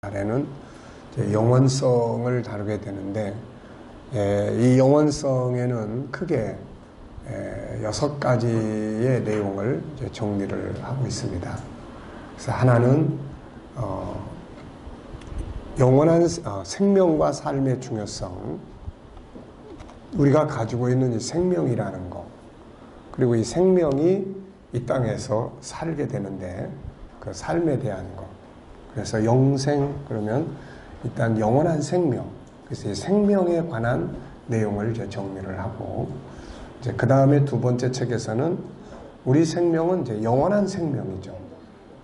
아래는 영원성을 다루게 되는데, 이 영원성에는 크게 6가지의 내용을 정리를 하고 있습니다. 그래서 하나는 영원한 생명과 삶의 중요성, 우리가 가지고 있는 이 생명이라는 것, 그리고 이 생명이 이 땅에서 살게 되는데 그 삶에 대한 것. 그래서 영생, 그러면 일단 영원한 생명, 그래서 이 생명에 관한 내용을 이제 정리를 하고, 이제 그 다음에 두 번째 책에서는 우리 생명은 이제 영원한 생명이죠.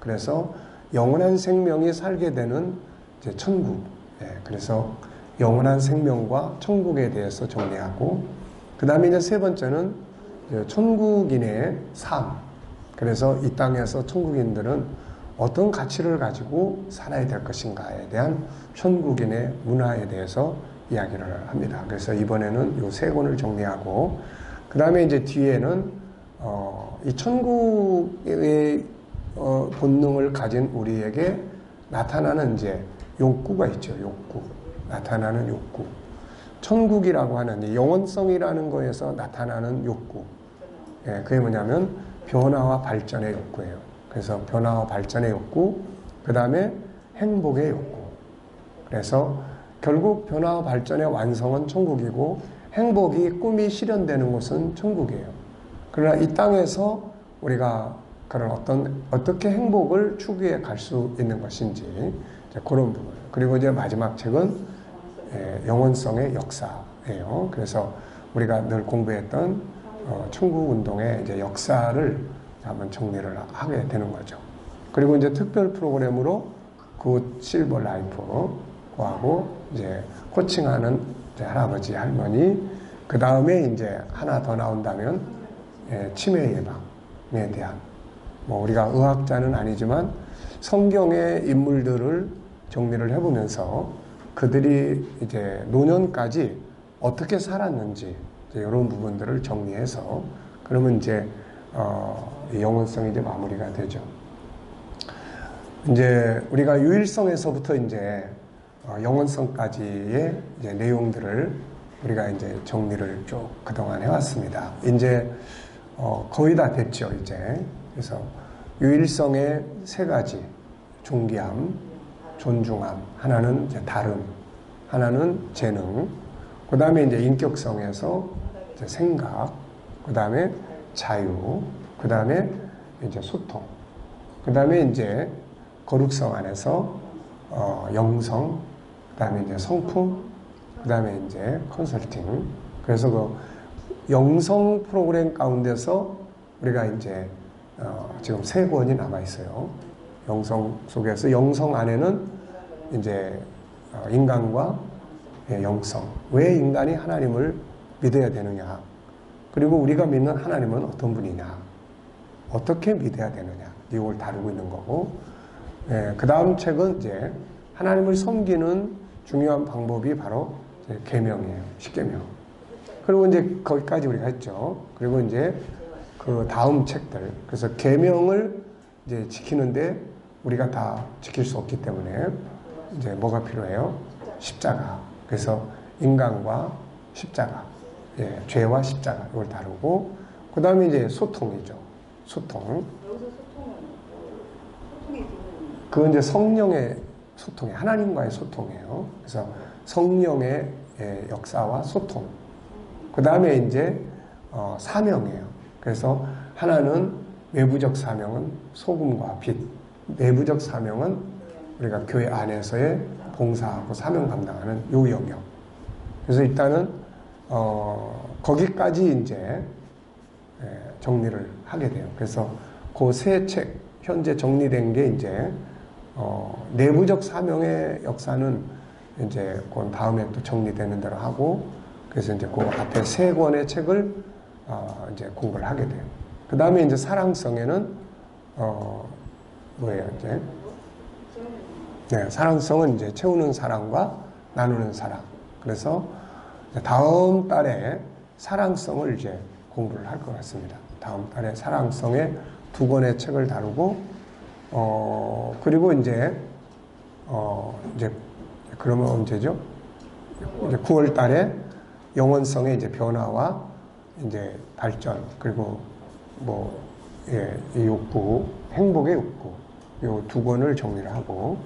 그래서 영원한 생명이 살게 되는 이제 천국, 그래서 영원한 생명과 천국에 대해서 정리하고, 그 다음에 이제 세 번째는 이제 천국인의 삶. 그래서 이 땅에서 천국인들은 어떤 가치를 가지고 살아야 될 것인가에 대한 천국인의 문화에 대해서 이야기를 합니다. 그래서 이번에는 이 세 권을 정리하고, 그 다음에 이제 뒤에는 이 천국의 본능을 가진 우리에게 나타나는 이제 욕구가 있죠. 욕구. 나타나는 욕구. 천국이라고 하는 이 영원성이라는 거에서 나타나는 욕구. 그게 뭐냐면 변화와 발전의 욕구예요. 그래서 변화와 발전의 욕구, 그 다음에 행복의 욕구. 그래서 결국 변화와 발전의 완성은 천국이고, 행복이 꿈이 실현되는 곳은 천국이에요. 그러나 이 땅에서 우리가 그런 어떻게 행복을 추구해 갈 수 있는 것인지, 그런 부분. 그리고 이제 마지막 책은 영원성의 역사예요. 그래서 우리가 늘 공부했던 천국 운동의 이제 역사를 한번 정리를 하게 되는 거죠. 그리고 이제 특별 프로그램으로 굿 실버 라이프하고 이제 코칭하는 이제 할아버지, 할머니, 그 다음에 이제 하나 더 나온다면 치매 예방에 대한, 뭐 우리가 의학자는 아니지만 성경의 인물들을 정리를 해보면서 그들이 이제 노년까지 어떻게 살았는지 이제 이런 부분들을 정리해서, 그러면 이제 영원성이 이제 마무리가 되죠. 이제 우리가 유일성에서부터 이제 영원성까지의 이제 내용들을 우리가 이제 정리를 쭉 그동안 해왔습니다. 이제 거의 다 됐죠, 이제. 그래서 유일성의 세 가지: 존귀함, 존중함, 하나는 이제 다름, 하나는 재능, 그 다음에 이제 인격성에서 이제 생각, 그 다음에 자유, 그 다음에 이제 소통, 그 다음에 이제 거룩성 안에서 영성, 그 다음에 이제 성품, 그 다음에 이제 컨설팅. 그래서 그 영성 프로그램 가운데서 우리가 이제 지금 3권이 남아 있어요. 영성 속에서, 영성 안에는 이제 인간과 영성, 왜 인간이 하나님을 믿어야 되느냐, 그리고 우리가 믿는 하나님은 어떤 분이냐, 어떻게 믿어야 되느냐, 이걸 다루고 있는 거고, 그 다음 책은 이제 하나님을 섬기는 중요한 방법이 바로 계명이에요. 십계명. 그리고 이제 거기까지 우리가 했죠. 그리고 이제 그 다음 책들, 그래서 계명을 이제 지키는데 우리가 다 지킬 수 없기 때문에 이제 뭐가 필요해요? 십자가. 그래서 인간과 십자가, 죄와 십자가, 이걸 다루고, 그 다음에 이제 소통이죠. 소통. 여기서 소통이 그건 이제 성령의 소통이, 하나님과의 소통이에요. 그래서 성령의 역사와 소통. 그 다음에 이제 사명이에요. 그래서 하나는 외부적 사명은 소금과 빛, 내부적 사명은 우리가 교회 안에서의 봉사하고 사명 감당하는 요 영역. 그래서 일단은 거기까지 이제 정리를 하게 돼요. 그래서 그 세 책, 현재 정리된 게 이제 내부적 사명의 역사는 이제 그 다음에 또 정리되는 대로 하고, 그래서 이제 그 앞에 3권의 책을 이제 공부를 하게 돼요. 그 다음에 이제 사랑성에는 뭐예요, 이제? 사랑성은 이제 채우는 사랑과 나누는 사랑. 그래서 다음 달에 사랑성을 이제 공부를 할 것 같습니다. 다음 달에 사랑성의 2권의 책을 다루고, 그리고 이제 이제 그러면 언제죠? 이제 9월 달에 영혼성의 이제 변화와 이제 발전, 그리고 뭐, 이 욕구, 행복의 욕구, 요 두 권을 정리를 하고,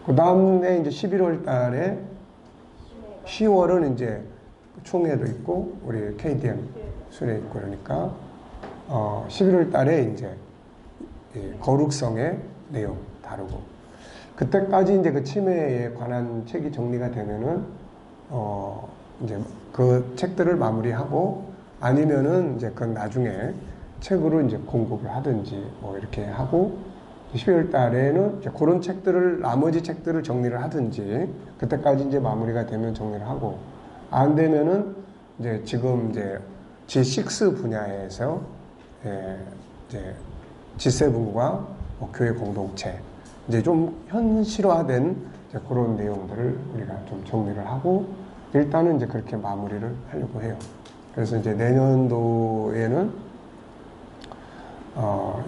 그 다음에 이제 11월 달에 10월은 이제 총회도 있고, 우리 KDM 순회 있고, 그러니까, 11월 달에 이제 거룩성의 내용 다루고, 그때까지 이제 그 치매에 관한 책이 정리가 되면은, 이제 그 책들을 마무리하고, 아니면은 이제 그건 나중에 책으로 이제 공급을 하든지 뭐 이렇게 하고, 12월 달에는 이제 그런 책들을, 나머지 책들을 정리를 하든지, 그때까지 이제 마무리가 되면 정리를 하고, 안 되면은 이제 지금 이제 G6 분야에서, 이제 G7과 뭐 교회 공동체, 이제 좀 현실화된 이제 그런 내용들을 우리가 좀 정리를 하고, 일단은 이제 그렇게 마무리를 하려고 해요. 그래서 이제 내년도에는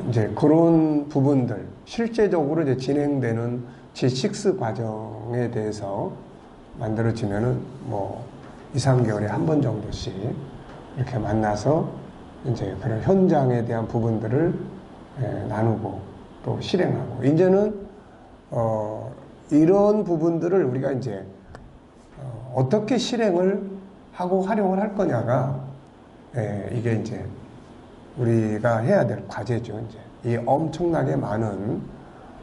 이제 그런 부분들, 실제적으로 이제 진행되는 G6 과정에 대해서 만들어지면은 뭐 2, 3개월에 한 번 정도씩 이렇게 만나서 이제 그런 현장에 대한 부분들을 나누고 또 실행하고, 이제는 이런 부분들을 우리가 이제 어떻게 실행을 하고 활용을 할 거냐가 이게 이제 우리가 해야 될 과제죠. 이제 이 엄청나게 많은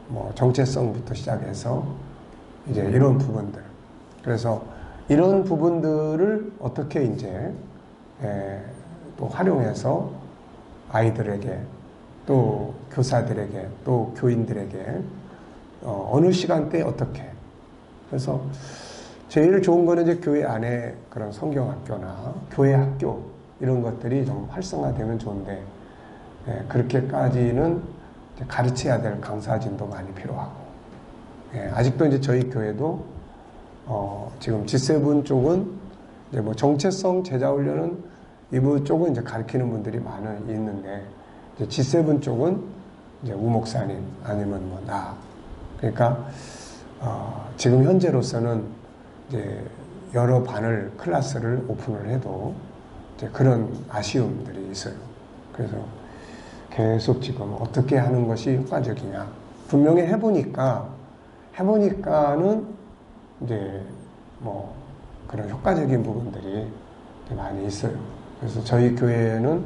뭐 정체성부터 시작해서 이제 이런 부분들. 그래서 이런 부분들을 어떻게 이제 또 활용해서 아이들에게, 또 교사들에게, 또 교인들에게 어느 시간대에 어떻게. 그래서 제일 좋은 거는 이제 교회 안에 그런 성경학교나 교회 학교 이런 것들이 좀 활성화되면 좋은데, 그렇게까지는 이제 가르쳐야 될 강사진도 많이 필요하고, 아직도 이제 저희 교회도 지금 G7 쪽은 이제 뭐 정체성 제자훈련은 이부 쪽은 이제 가르치는 분들이 있는데, 이제 G7 쪽은 이제 우 목사님 아니면 뭐 나, 그러니까 지금 현재로서는 이제 여러 클래스를 오픈을 해도 이제 그런 아쉬움들이 있어요. 그래서 계속 지금 어떻게 하는 것이 효과적이냐. 분명히 해보니까는 이제 뭐 그런 효과적인 부분들이 많이 있어요. 그래서 저희 교회는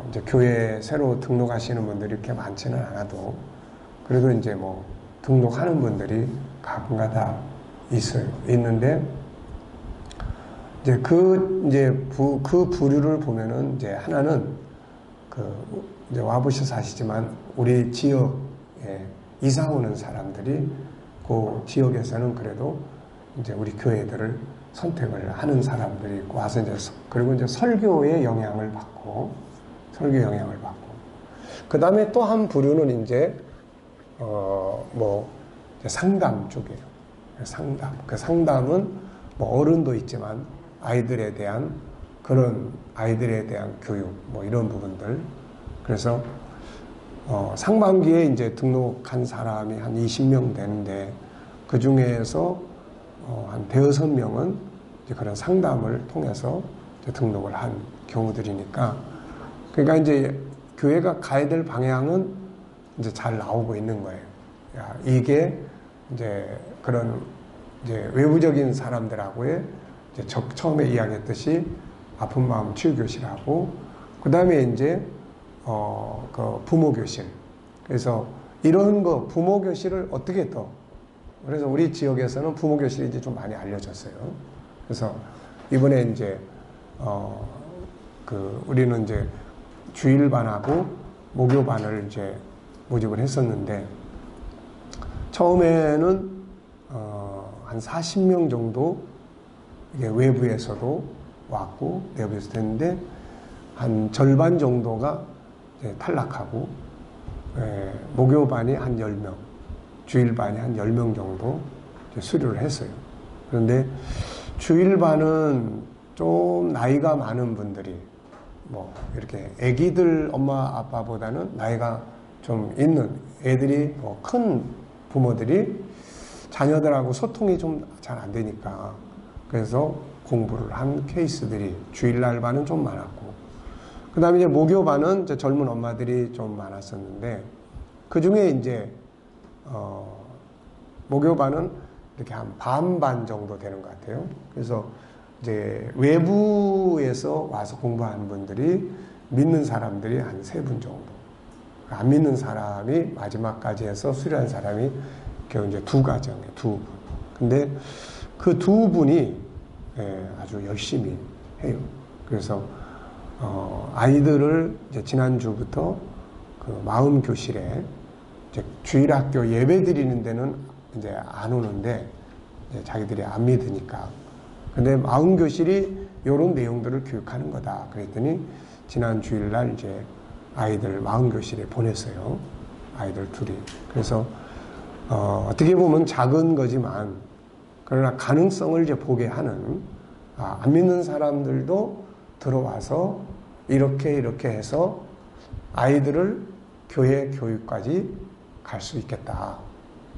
이제 교회 새로 등록하시는 분들이 이렇게 많지는 않아도 그래도 이제 뭐 등록하는 분들이 가끔가다 있는데, 이제 그 부류를 보면은 이제 하나는 이제 와보셔서 아시지만 우리 지역에 이사 오는 사람들이 그 지역에서는 그래도 이제 우리 교회들을 선택을 하는 사람들이 있고, 와서 이제 그리고 이제 설교의 영향을 받고, 그 다음에 또 한 부류는 이제 상담 쪽이에요. 그 상담은 뭐 어른도 있지만 아이들에 대한 교육, 뭐 이런 부분들. 그래서 상반기에 이제 등록한 사람이 한 20명 되는데, 그 중에서 한 대여섯 명은 이제 그런 상담을 통해서 이제 등록을 한 경우들이니까, 그러니까 이제 교회가 가야 될 방향은 이제 잘 나오고 있는 거예요. 이게 이제 그런 이제 외부적인 사람들하고의 이제 처음에 이야기했듯이 아픈 마음 치유교실하고, 그 다음에 이제 그 부모교실. 그래서 이런 부모교실을 어떻게 그래서 우리 지역에서는 부모교실이 이제 좀 많이 알려졌어요. 그래서 이번에 이제 우리는 이제 주일반하고 목요반을 이제 모집을 했었는데, 처음에는 한 40명 정도 이게 외부에서도 왔고 내부에서 됐는데, 한 절반 정도가 이제 탈락하고, 목요반이 한 10명, 주일반이 한 10명 정도 이제 수료를 했어요. 그런데 주일반은 좀 나이가 많은 분들이, 뭐 이렇게 아기들 엄마 아빠보다는 나이가 좀 있는 애들이, 큰 부모들이 자녀들하고 소통이 좀 잘 안 되니까 그래서 공부를 한 케이스들이 주일날반은 좀 많았고 그 다음에 이제 목요반은 이제 젊은 엄마들이 좀 많았었는데 그 중에 이제 목요반은 이렇게 한 반반 정도 되는 것 같아요. 그래서 이제 외부에서 와서 공부하는 분들이 믿는 사람들이 한 3분 정도. 안 믿는 사람이 마지막까지 해서 수료한 사람이 겨우 이제 2가정에 2분. 근데 그 2분이 아주 열심히 해요. 그래서 아이들을 이제 지난주부터 그 마음교실에 이제 주일학교 예배 드리는 데는 이제 안 오는데 이제 자기들이 안 믿으니까. 근데 마음교실이 이런 내용들을 교육하는 거다. 그랬더니 지난 주일날 이제 아이들 마음교실에 보냈어요. 아이들 둘이. 그래서 어떻게 보면 작은 거지만 그러나 가능성을 이제 보게 하는 안 믿는 사람들도 들어와서 이렇게 해서 아이들을 교회 교육까지 갈 수 있겠다.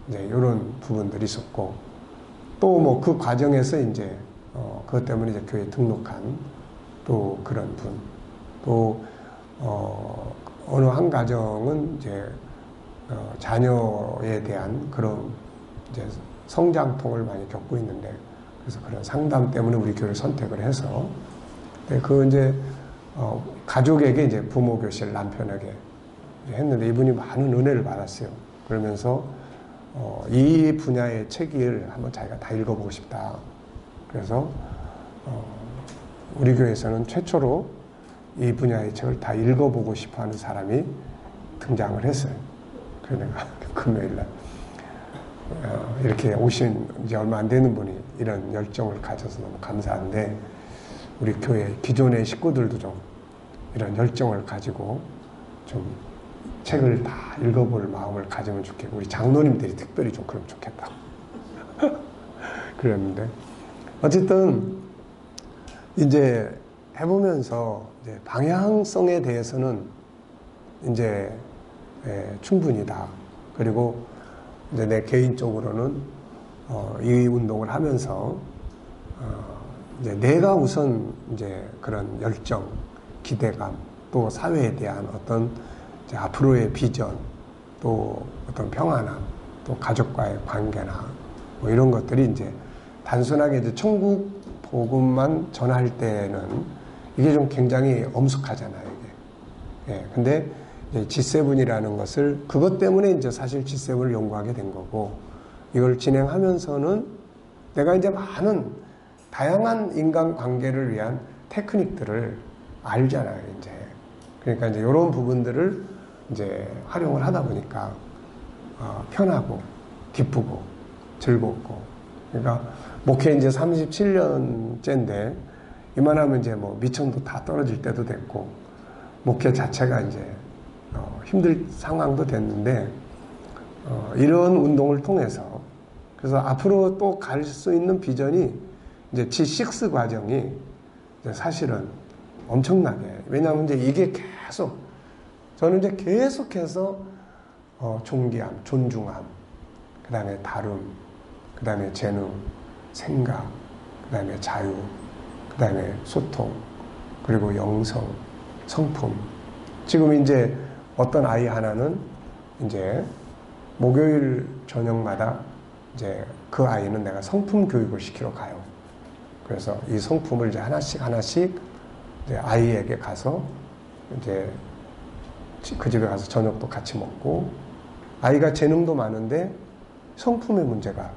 이제 이런 부분들이 있었고 또 뭐 그 과정에서 이제 그것 때문에 이제 교회 등록한 또 그런 분 또 어느 한 가정은 이제 자녀에 대한 그런 이제 성장통을 많이 겪고 있는데 그래서 그런 상담 때문에 우리 교회를 선택을 해서 그 이제 가족에게 이제 부모 교실 남편에게 했는데 이분이 많은 은혜를 받았어요. 그러면서 이 분야의 책을 한번 자기가 다 읽어보고 싶다. 그래서 우리 교회에서는 최초로 이 분야의 책을 다 읽어보고 싶어하는 사람이 등장을 했어요. 그래서 내가 금요일날 이렇게 오신 이제 얼마 안 되는 분이 이런 열정을 가져서 너무 감사한데 우리 교회 기존의 식구들도 좀 이런 열정을 가지고 좀 책을 다 읽어볼 마음을 가지면 좋겠고 우리 장로님들이 특별히 좀 그러면 좋겠다. 그랬는데 어쨌든 이제 해보면서 이제 방향성에 대해서는 이제 충분히다. 그리고 이제 내 개인적으로는 이 운동을 하면서 이제 내가 우선 이제 그런 열정, 기대감, 또 사회에 대한 어떤 이제 앞으로의 비전, 또 어떤 평안함, 또 가족과의 관계나 뭐 이런 것들이 이제 단순하게 이제 천국 복음만 전할 때는 이게 좀 굉장히 엄숙하잖아요, 이게. 예, 근데 G7이라는 것을 그것 때문에 이제 사실 G7을 연구하게 된 거고 이걸 진행하면서는 내가 이제 많은 다양한 인간 관계를 위한 테크닉들을 알잖아요, 이제. 그러니까 이제 이런 부분들을 이제 활용을 하다 보니까 편하고 기쁘고 즐겁고 그러니까 목회 이제 37년째인데 이만하면 이제 뭐 미천도 다 떨어질 때도 됐고 목회 자체가 이제 힘들 상황도 됐는데 이런 운동을 통해서 그래서 앞으로 또 갈 수 있는 비전이 이제 G6 과정이 이제 사실은 엄청나게 왜냐하면 이제 이게 계속 저는 이제 계속해서 존귀함, 존중함, 그 다음에 다룸, 그 다음에 재능, 생각, 그 다음에 자유, 그 다음에 소통, 그리고 영성, 성품. 지금 이제 어떤 아이 하나는 이제 목요일 저녁마다 이제 그 아이는 내가 성품 교육을 시키러 가요. 그래서 이 성품을 이제 하나씩 이제 아이에게 가서 이제 그 집에 가서 저녁도 같이 먹고 아이가 재능도 많은데 성품의 문제가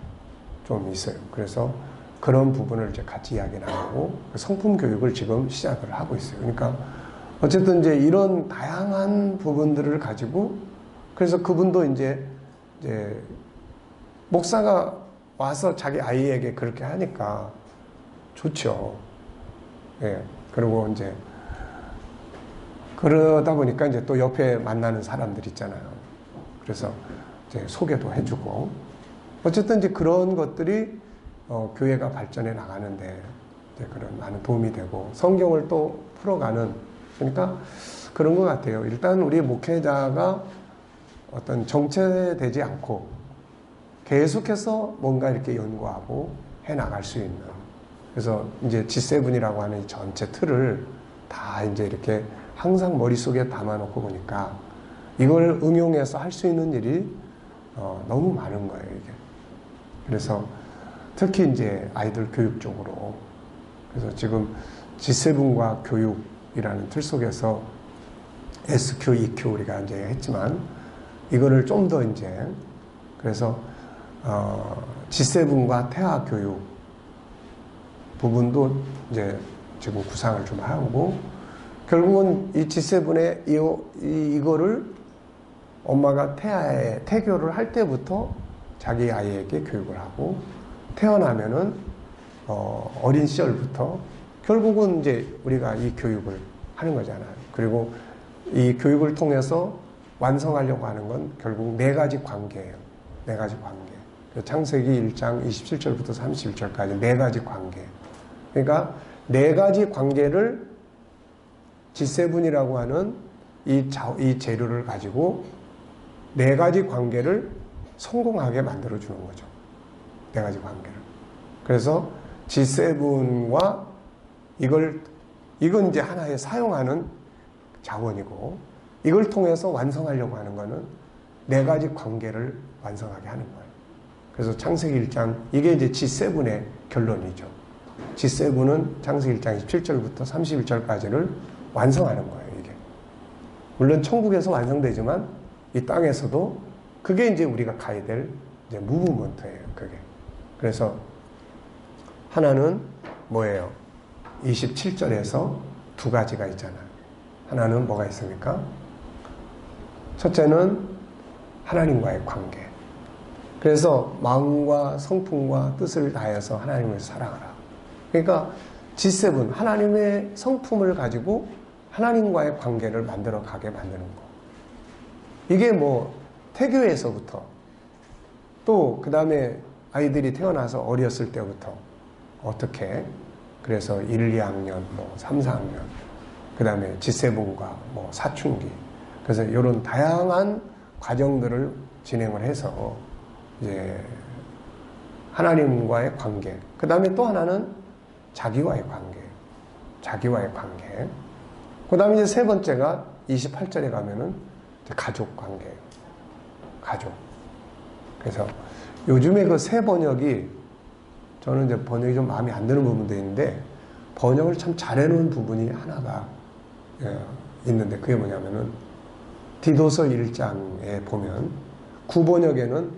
좀 있어요. 그래서 그런 부분을 이제 같이 이야기 나누고 성품 교육을 지금 시작을 하고 있어요. 그러니까 어쨌든 이제 이런 다양한 부분들을 가지고 그래서 그분도 이제 목사가 와서 자기 아이에게 그렇게 하니까 좋죠. 예. 그리고 이제 그러다 보니까 이제 또 옆에 만나는 사람들 있잖아요. 그래서 이제 소개도 해주고 어쨌든 이제 그런 것들이 교회가 발전해 나가는데 이제 그런 많은 도움이 되고 성경을 또 풀어가는 그러니까 그런 것 같아요. 일단 우리 목회자가 어떤 정체되지 않고 계속해서 뭔가 이렇게 연구하고 해 나갈 수 있는. 그래서 이제 G7이라고 하는 이 전체 틀을 다 이제 이렇게 항상 머릿속에 담아놓고 보니까 이걸 응용해서 할 수 있는 일이 너무 많은 거예요, 이게. 그래서 특히 이제 아이들 교육 쪽으로. 그래서 지금 G7과 교육이라는 틀 속에서 SQ, EQ 우리가 이제 했지만 이거를 좀 더 이제 그래서 G7과 태아 교육 부분도 이제 지금 구상을 좀 하고 결국은 이 G7의 이거를 엄마가 태교를 할 때부터 자기 아이에게 교육을 하고 태어나면은 어린 시절부터 결국은 이제 우리가 이 교육을 하는 거잖아요. 그리고 이 교육을 통해서 완성하려고 하는 건 결국 네 가지 관계예요. 네 가지 관계. 창세기 1장 27절부터 31절까지 네 가지 관계. 그러니까 네 가지 관계를 G7이라고 하는 이 재료를 가지고 네 가지 관계를 성공하게 만들어주는 거죠. 네 가지 관계를. 그래서 G7과 이건 이제 하나의 사용하는 자원이고 이걸 통해서 완성하려고 하는 거는 네 가지 관계를 완성하게 하는 거예요. 그래서 창세기 1장, 이게 이제 G7의 결론이죠. G7은 창세기 1장 27절부터 31절까지를 완성하는 거예요, 이게. 물론 천국에서 완성되지만 이 땅에서도 그게 이제 우리가 가야 될 이제 무브먼트예요, 그게. 그래서 하나는 뭐예요? 27절에서 두 가지가 있잖아요. 하나는 뭐가 있습니까? 첫째는 하나님과의 관계. 그래서 마음과 성품과 뜻을 다해서 하나님을 사랑하라. 그러니까 G7, 하나님의 성품을 가지고 하나님과의 관계를 만들어 가게 만드는 거. 이게 뭐 태교에서부터 또 그 다음에 아이들이 태어나서 어렸을 때부터 어떻게 그래서 1, 2학년, 뭐 3, 4학년 그 다음에 G7과 뭐 사춘기 그래서 이런 다양한 과정들을 진행을 해서 이제 하나님과의 관계 그 다음에 또 하나는 자기와의 관계 자기와의 관계 그 다음에 이제 세 번째가 28절에 가면은 가족 관계예요. 가족. 그래서 요즘에 그 새 번역이 저는 이제 번역이 좀 마음에 안 드는 부분도 있는데 번역을 참 잘해놓은 부분이 하나가 있는데 그게 뭐냐면은 디도서 1장에 보면 구번역에는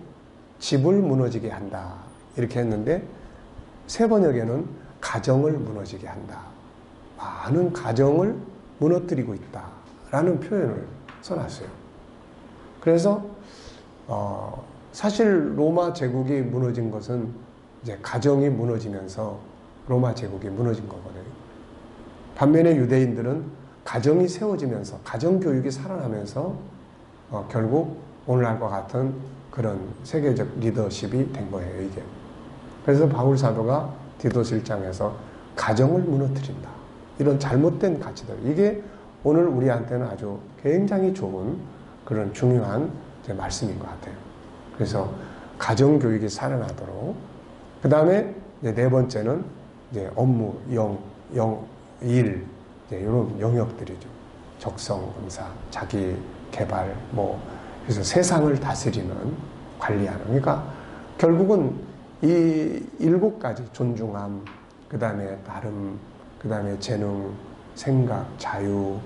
집을 무너지게 한다 이렇게 했는데 새 번역에는 가정을 무너지게 한다. 많은 가정을 무너뜨리고 있다라는 표현을 써놨어요. 그래서 사실 로마 제국이 무너진 것은 이제 가정이 무너지면서 로마 제국이 무너진 거거든요. 반면에 유대인들은 가정이 세워지면서 가정 교육이 살아나면서 결국 오늘날과 같은 그런 세계적 리더십이 된 거예요, 이게. 그래서 바울 사도가 디도서 1장에서 가정을 무너뜨린다. 이런 잘못된 가치들. 이게 오늘 우리한테는 아주 굉장히 좋은 그런 중요한 말씀인 것 같아요. 그래서 가정 교육이 살아나도록. 그 다음에 네 번째는 이제 업무, 일, 이런 영역들이죠. 적성, 검사, 자기 개발, 그래서 세상을 다스리는, 관리하는. 그러니까 결국은 이 7가지 존중함, 그 다음에 나름, 그 다음에 재능, 생각, 자유,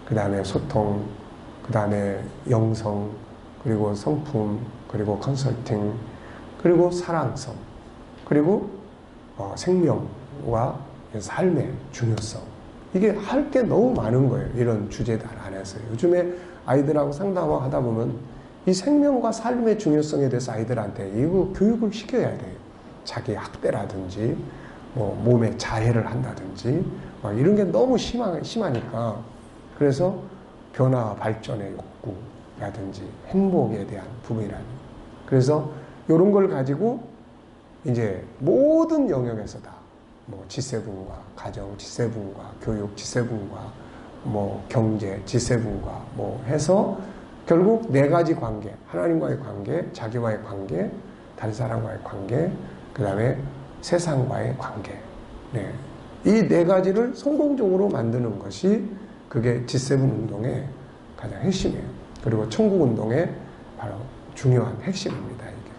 그 다음에 소통, 그 다음에 영성, 그리고 성품, 그리고 컨설팅, 그리고 사랑성, 그리고 생명과 삶의 중요성. 이게 할 게 너무 많은 거예요. 이런 주제들 안에서. 요즘에 아이들하고 상담하다 보면 이 생명과 삶의 중요성에 대해서 아이들한테 이거 교육을 시켜야 돼요. 자기 학대라든지, 몸에 자해를 한다든지, 막 이런 게 너무 심하니까. 그래서 변화, 발전의 욕구라든지, 행복에 대한 부분이라든지. 그래서 이런 걸 가지고 이제 모든 영역에서 다, G7과 가정, G7과 교육, G7과 경제, G7과 해서 결국 네 가지 관계, 하나님과의 관계, 자기와의 관계, 다른 사람과의 관계, 그 다음에 세상과의 관계. 네. 이 네 가지를 성공적으로 만드는 것이 그게 G7 운동의 가장 핵심이에요. 그리고 천국 운동의 바로 중요한 핵심입니다. 이게.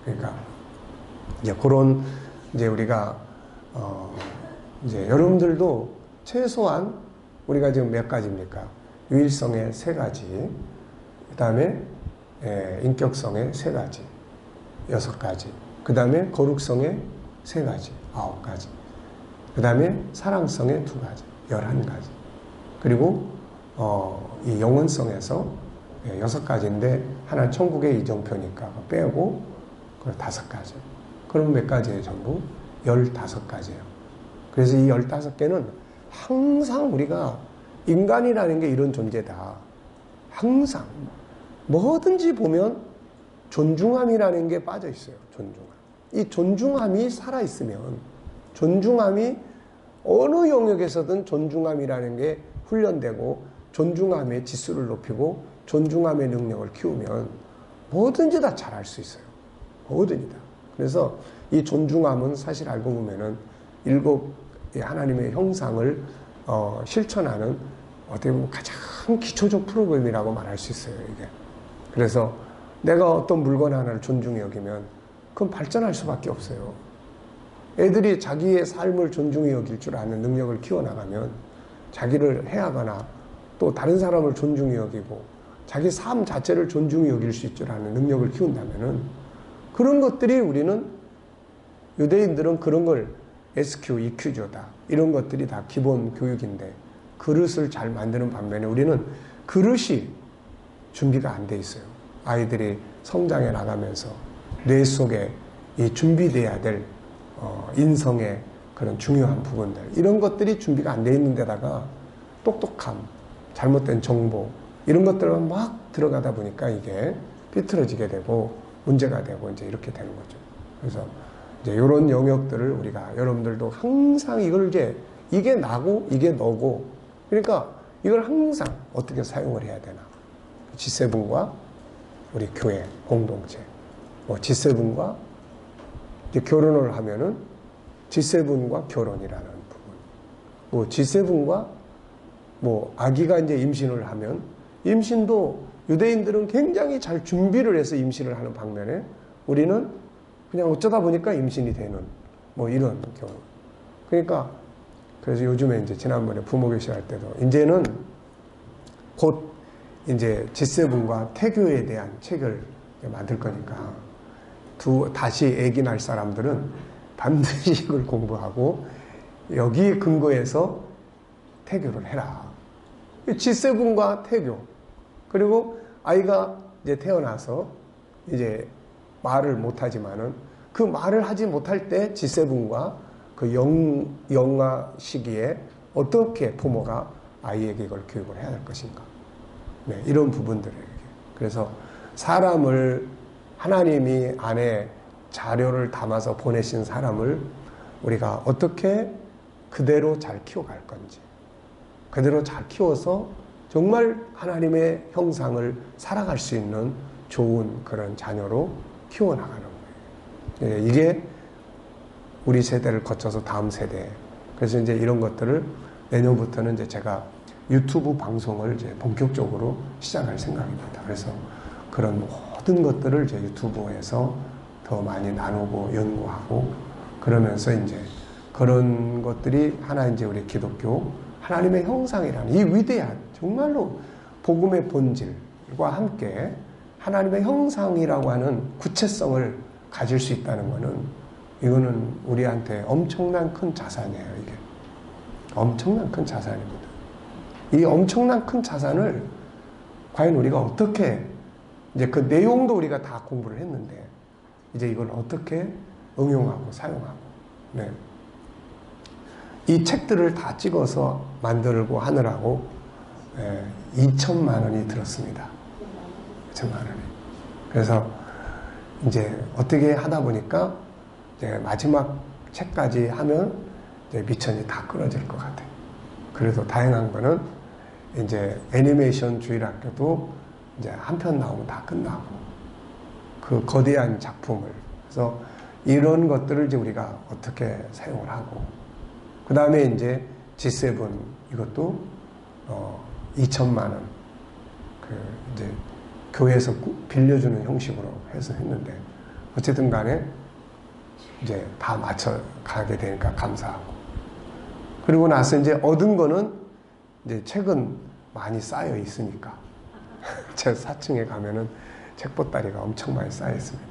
그러니까 이제 그런 이제 우리가 이제 여러분들도 최소한 우리가 지금 몇 가지입니까? 유일성의 3가지, 그 다음에 인격성의 3가지, 6가지, 그 다음에 거룩성의 3가지, 9가지, 그 다음에 사랑성의 2가지, 11가지, 그리고 이 영혼성에서 6가지인데 하나 천국의 이정표니까 빼고 5가지. 그럼 몇 가지예요? 전부 15가지예요. 그래서 이 15개는 항상 우리가 인간이라는 게 이런 존재다. 항상 뭐든지 보면 존중함이라는 게 빠져 있어요. 존중함. 이 존중함이 살아있으면, 존중함이 어느 영역에서든 존중함이라는 게 훈련되고 존중함의 지수를 높이고 존중함의 능력을 키우면 뭐든지 다 잘할 수 있어요. 뭐든지 다. 그래서 이 존중함은 사실 알고 보면은 7 하나님의 형상을 실천하는 어떻게 보면 가장 기초적 프로그램이라고 말할 수 있어요. 이게. 그래서 내가 어떤 물건 하나를 존중히 여기면 그건 발전할 수밖에 없어요. 애들이 자기의 삶을 존중히 여길 줄 아는 능력을 키워나가면 자기를 해하거나 또 다른 사람을 존중히 여기고 자기 삶 자체를 존중히 여길 수 있을 줄 아는 능력을 키운다면은 그런 것들이 우리는 유대인들은 그런 걸 SQ, EQ조다. 이런 것들이 다 기본 교육인데 그릇을 잘 만드는 반면에 우리는 그릇이 준비가 안 돼 있어요. 아이들이 성장해 나가면서 뇌 속에 이 준비돼야 될 인성의 그런 중요한 부분들 이런 것들이 준비가 안 돼 있는 데다가 똑똑함, 잘못된 정보 이런 것들만 막 들어가다 보니까 이게 삐뚤어지게 되고 문제가 되고 이제 이렇게 되는 거죠. 그래서 이제 이런 영역들을 우리가 여러분들도 항상 이걸 이게 나고 이게 너고 그러니까 이걸 항상 어떻게 사용을 해야 되나. G7과 우리 교회 공동체, G7과 이제 결혼을 하면은 G7과 결혼이라는 부분, G7과 아기가 이제 임신을 하면 임신도 유대인들은 굉장히 잘 준비를 해서 임신을 하는 반면에 우리는 그냥 어쩌다 보니까 임신이 되는 이런 경우. 그러니까 그래서 요즘에 이제 지난번에 부모 교실할 때도 이제는 곧 이제 G7과 태교에 대한 책을 만들 거니까 다시 아기 낳을 사람들은 반드시 이걸 공부하고 여기 근거해서 태교를 해라. G7과 태교. 그리고 아이가 이제 태어나서 이제 말을 못하지만은 그 말을 하지 못할 때 G7과 그 영아 시기에 어떻게 부모가 아이에게 이걸 교육을 해야 할 것인가. 네, 이런 부분들을. 그래서 사람을 하나님이 안에 자료를 담아서 보내신 사람을 우리가 어떻게 그대로 잘 키워갈 건지, 그대로 잘 키워서 정말 하나님의 형상을 살아갈 수 있는 좋은 그런 자녀로 키워나가는 거예요. 이게 우리 세대를 거쳐서 다음 세대. 그래서 이제 이런 것들을 내년부터는 이제 제가 유튜브 방송을 이제 본격적으로 시작할 생각입니다. 그래서 그런 모든 것들을 이제 유튜브에서 더 많이 나누고 연구하고 그러면서 이제 그런 것들이 하나 이제 우리 기독교 하나님의 형상이라는 이 위대한 정말로 복음의 본질과 함께 하나님의 형상이라고 하는 구체성을 가질 수 있다는 것은 이거는 우리한테 엄청난 큰 자산이에요. 이게 엄청난 큰 자산입니다. 이 엄청난 큰 자산을 과연 우리가 어떻게 이제 그 내용도 우리가 다 공부를 했는데 이제 이걸 어떻게 응용하고 사용하고 네. 이 책들을 다 찍어서 만들고 하느라고 2천만 원이 들었습니다. 2천만 원이. 그래서 이제 어떻게 하다 보니까 이제 마지막 책까지 하면 이제 미천이 다 끊어질 것 같아요. 그래도 다행한 거는 이제 애니메이션 주일학교도 이제 한 편 나오면 다 끝나고 그 거대한 작품을 그래서 이런 것들을 이제 우리가 어떻게 사용을 하고, 그 다음에 이제 G7 이것도 2천만 원 그 이제 교회에서 빌려주는 형식으로 해서 했는데, 어쨌든 간에 이제 다 맞춰 가게 되니까 감사하고, 그리고 나서 이제 얻은 거는 이제 책은 많이 쌓여 있으니까 제 4층에 가면은 책 보따리가 엄청 많이 쌓여 있습니다.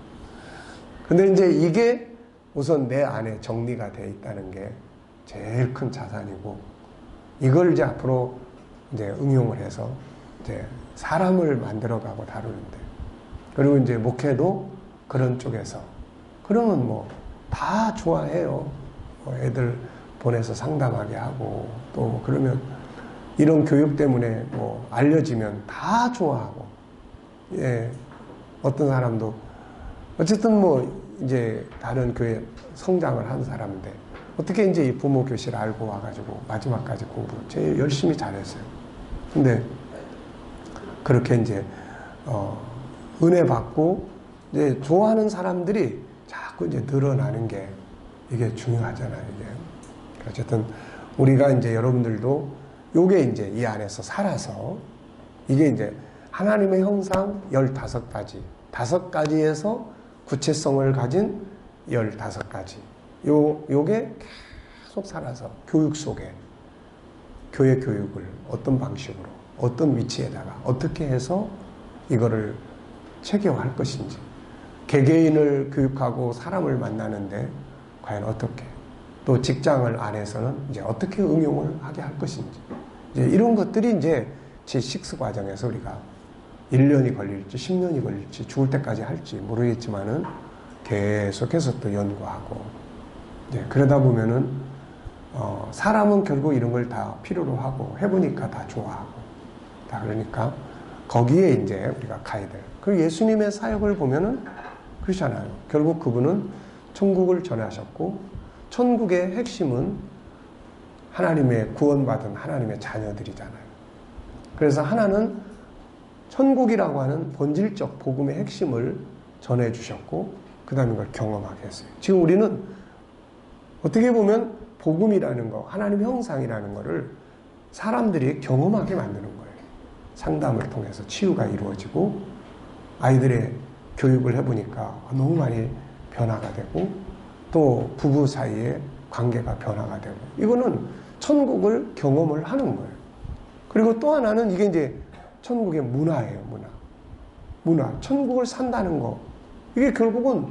근데 이제 이게 우선 내 안에 정리가 돼 있다는 게 제일 큰 자산이고, 이걸 이제 앞으로 이제 응용을 해서 이제 사람을 만들어가고 다루는데, 그리고 이제 목회도 그런 쪽에서, 그러면 뭐 다 좋아해요. 뭐 애들 보내서 상담하게 하고, 또 그러면 이런 교육 때문에 뭐 알려지면 다 좋아하고, 예, 어떤 사람도 어쨌든 뭐 이제 다른 교회 성장을 한 사람인데 어떻게 이제 이 부모 교실 알고 와가지고 마지막까지 공부 제일 열심히 잘했어요. 근데 그렇게 이제 은혜 받고 이제 좋아하는 사람들이 자꾸 이제 늘어나는 게 이게 중요하잖아요. 이게 어쨌든 우리가 이제 여러분들도 요게 이제 이 안에서 살아서 이게 이제 하나님의 형상 15가지, 5가지에서 구체성을 가진 15가지. 요게 계속 살아서 교육 속에 교회 교육을 어떤 방식으로, 어떤 위치에다가 어떻게 해서 이거를 체계화할 것인지, 개개인을 교육하고 사람을 만나는데 과연 어떻게, 또 직장을 안에서는 이제 어떻게 응용을 하게 할 것인지, 이제 이런 것들이 이제 G6 과정에서 우리가 1년이 걸릴지 10년이 걸릴지 죽을 때까지 할지 모르겠지만은 계속해서 또 연구하고, 이제 그러다 보면은 사람은 결국 이런 걸 다 필요로 하고 해보니까 다 좋아하고, 다 그러니까 거기에 이제 우리가 가야 돼요. 그리고 예수님의 사역을 보면은 그렇잖아요. 결국 그분은 천국을 전하셨고, 천국의 핵심은 하나님의 구원받은 하나님의 자녀들이잖아요. 그래서 하나는 천국이라고 하는 본질적 복음의 핵심을 전해주셨고, 그 다음에 그걸 경험하게 했어요. 지금 우리는 어떻게 보면 복음이라는 거, 하나님의 형상이라는 거를 사람들이 경험하게 만드는 거예요. 상담을 통해서 치유가 이루어지고, 아이들의 교육을 해보니까 너무 많이 변화가 되고, 또 부부 사이에 관계가 변화가 되고, 이거는 천국을 경험을 하는 거예요. 그리고 또 하나는 이게 이제 천국의 문화예요, 문화. 천국을 산다는 거. 이게 결국은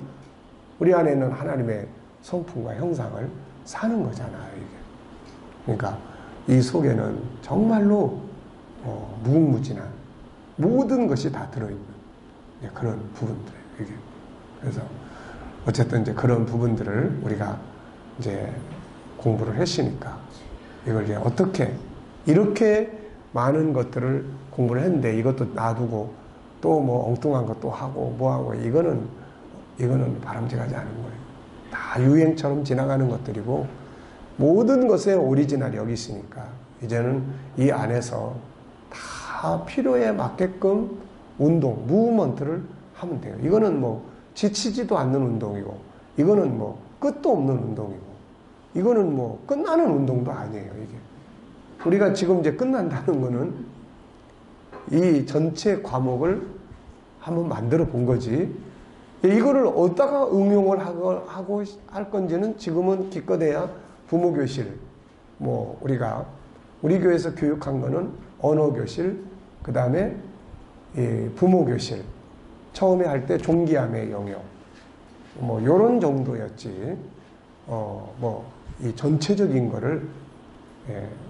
우리 안에 있는 하나님의 성품과 형상을 사는 거잖아요, 이게. 그러니까 이 속에는 정말로 무궁무진한 모든 것이 다 들어있는 그런 부분들이에요, 이게. 그래서 어쨌든 이제 그런 부분들을 우리가 이제 공부를 했으니까 이걸 이제 어떻게 이렇게 많은 것들을 공부를 했는데 이것도 놔두고 또 뭐 엉뚱한 것도 하고 뭐 하고 이거는 바람직하지 않은 거예요. 다 유행처럼 지나가는 것들이고 모든 것에 오리지널이 여기 있으니까 이제는 이 안에서 다 필요에 맞게끔 운동, 무브먼트를 하면 돼요. 이거는 뭐 지치지도 않는 운동이고, 이거는 뭐 끝도 없는 운동이고, 이거는 뭐 끝나는 운동도 아니에요, 이게. 우리가 지금 이제 끝난다는 거는 이 전체 과목을 한번 만들어 본 거지, 이거를 어디다가 응용을 하고 할 건지는 지금은 기껏해야 부모교실, 뭐 우리 교회에서 교육한 거는 언어교실, 그 다음에 부모교실, 처음에 할 때 종기함의 영역, 뭐 요런 정도였지, 뭐 이 전체적인 거를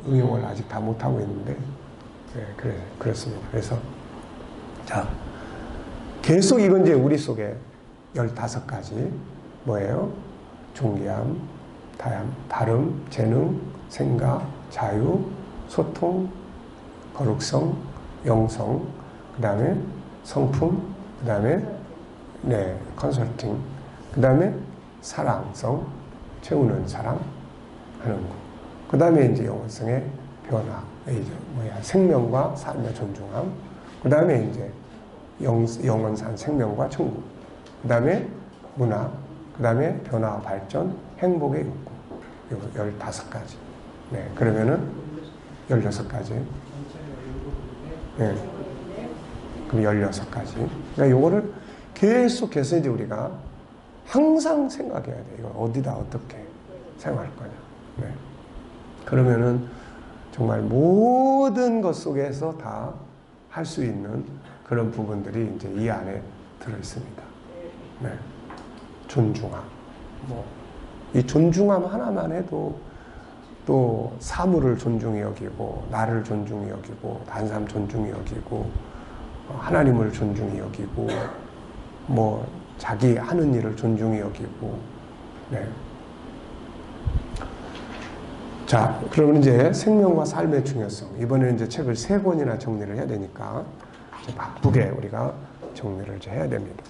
응용을 아직 다 못하고 있는데, 그렇습니다. 그래서 자, 계속 이건 이제 우리 속에 15가지 뭐예요? 종기함, 다름, 재능, 생각, 자유, 소통, 거룩성, 영성, 그 다음에 성품, 그 다음에 컨설팅, 그 다음에 사랑성, 채우는 사랑 하는 거. 그 다음에 이제 영혼성의 변화, 생명과 삶의 존중함. 그 다음에 이제 영원산 생명과 천국. 그 다음에 문화, 그 다음에 변화, 발전, 행복의 욕구. 요 15가지. 네, 그러면은 16가지. 네. 그럼 16가지. 그러니까 요거를 계속해서 이제 우리가 항상 생각해야 돼. 이걸 어디다 어떻게 생각할 거냐. 네. 그러면은 정말 모든 것 속에서 다 할 수 있는 그런 부분들이 이제 이 안에 들어 있습니다. 네. 존중함. 이 존중함 하나만 해도 또 사물을 존중히 여기고, 나를 존중히 여기고, 다른 사람 존중히 여기고, 하나님을 존중히 여기고, 자기 하는 일을 존중히 여기고, 네. 자, 그러면 이제 생명과 삶의 중요성. 이번에는 이제 책을 3권이나 정리를 해야 되니까, 이제 바쁘게 우리가 정리를 이제 해야 됩니다.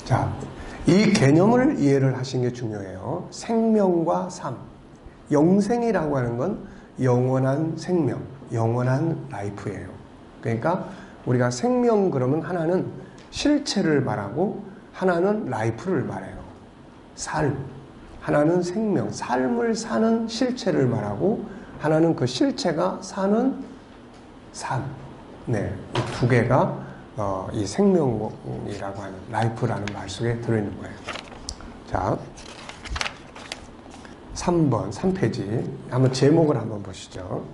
자, 이 개념을 이해를 하시는 게 중요해요. 생명과 삶. 영생이라고 하는 건 영원한 생명, 영원한 라이프예요. 그러니까 우리가 생명 그러면 하나는 실체를 말하고 하나는 라이프를 말해요. 삶. 하나는 생명, 삶을 사는 실체를 말하고 하나는 그 실체가 사는 삶. 네, 이 두 개가 이 생명이라고 하는 라이프라는 말 속에 들어있는 거예요. 자, 3번, 3페이지. 한번 제목을 한번 보시죠.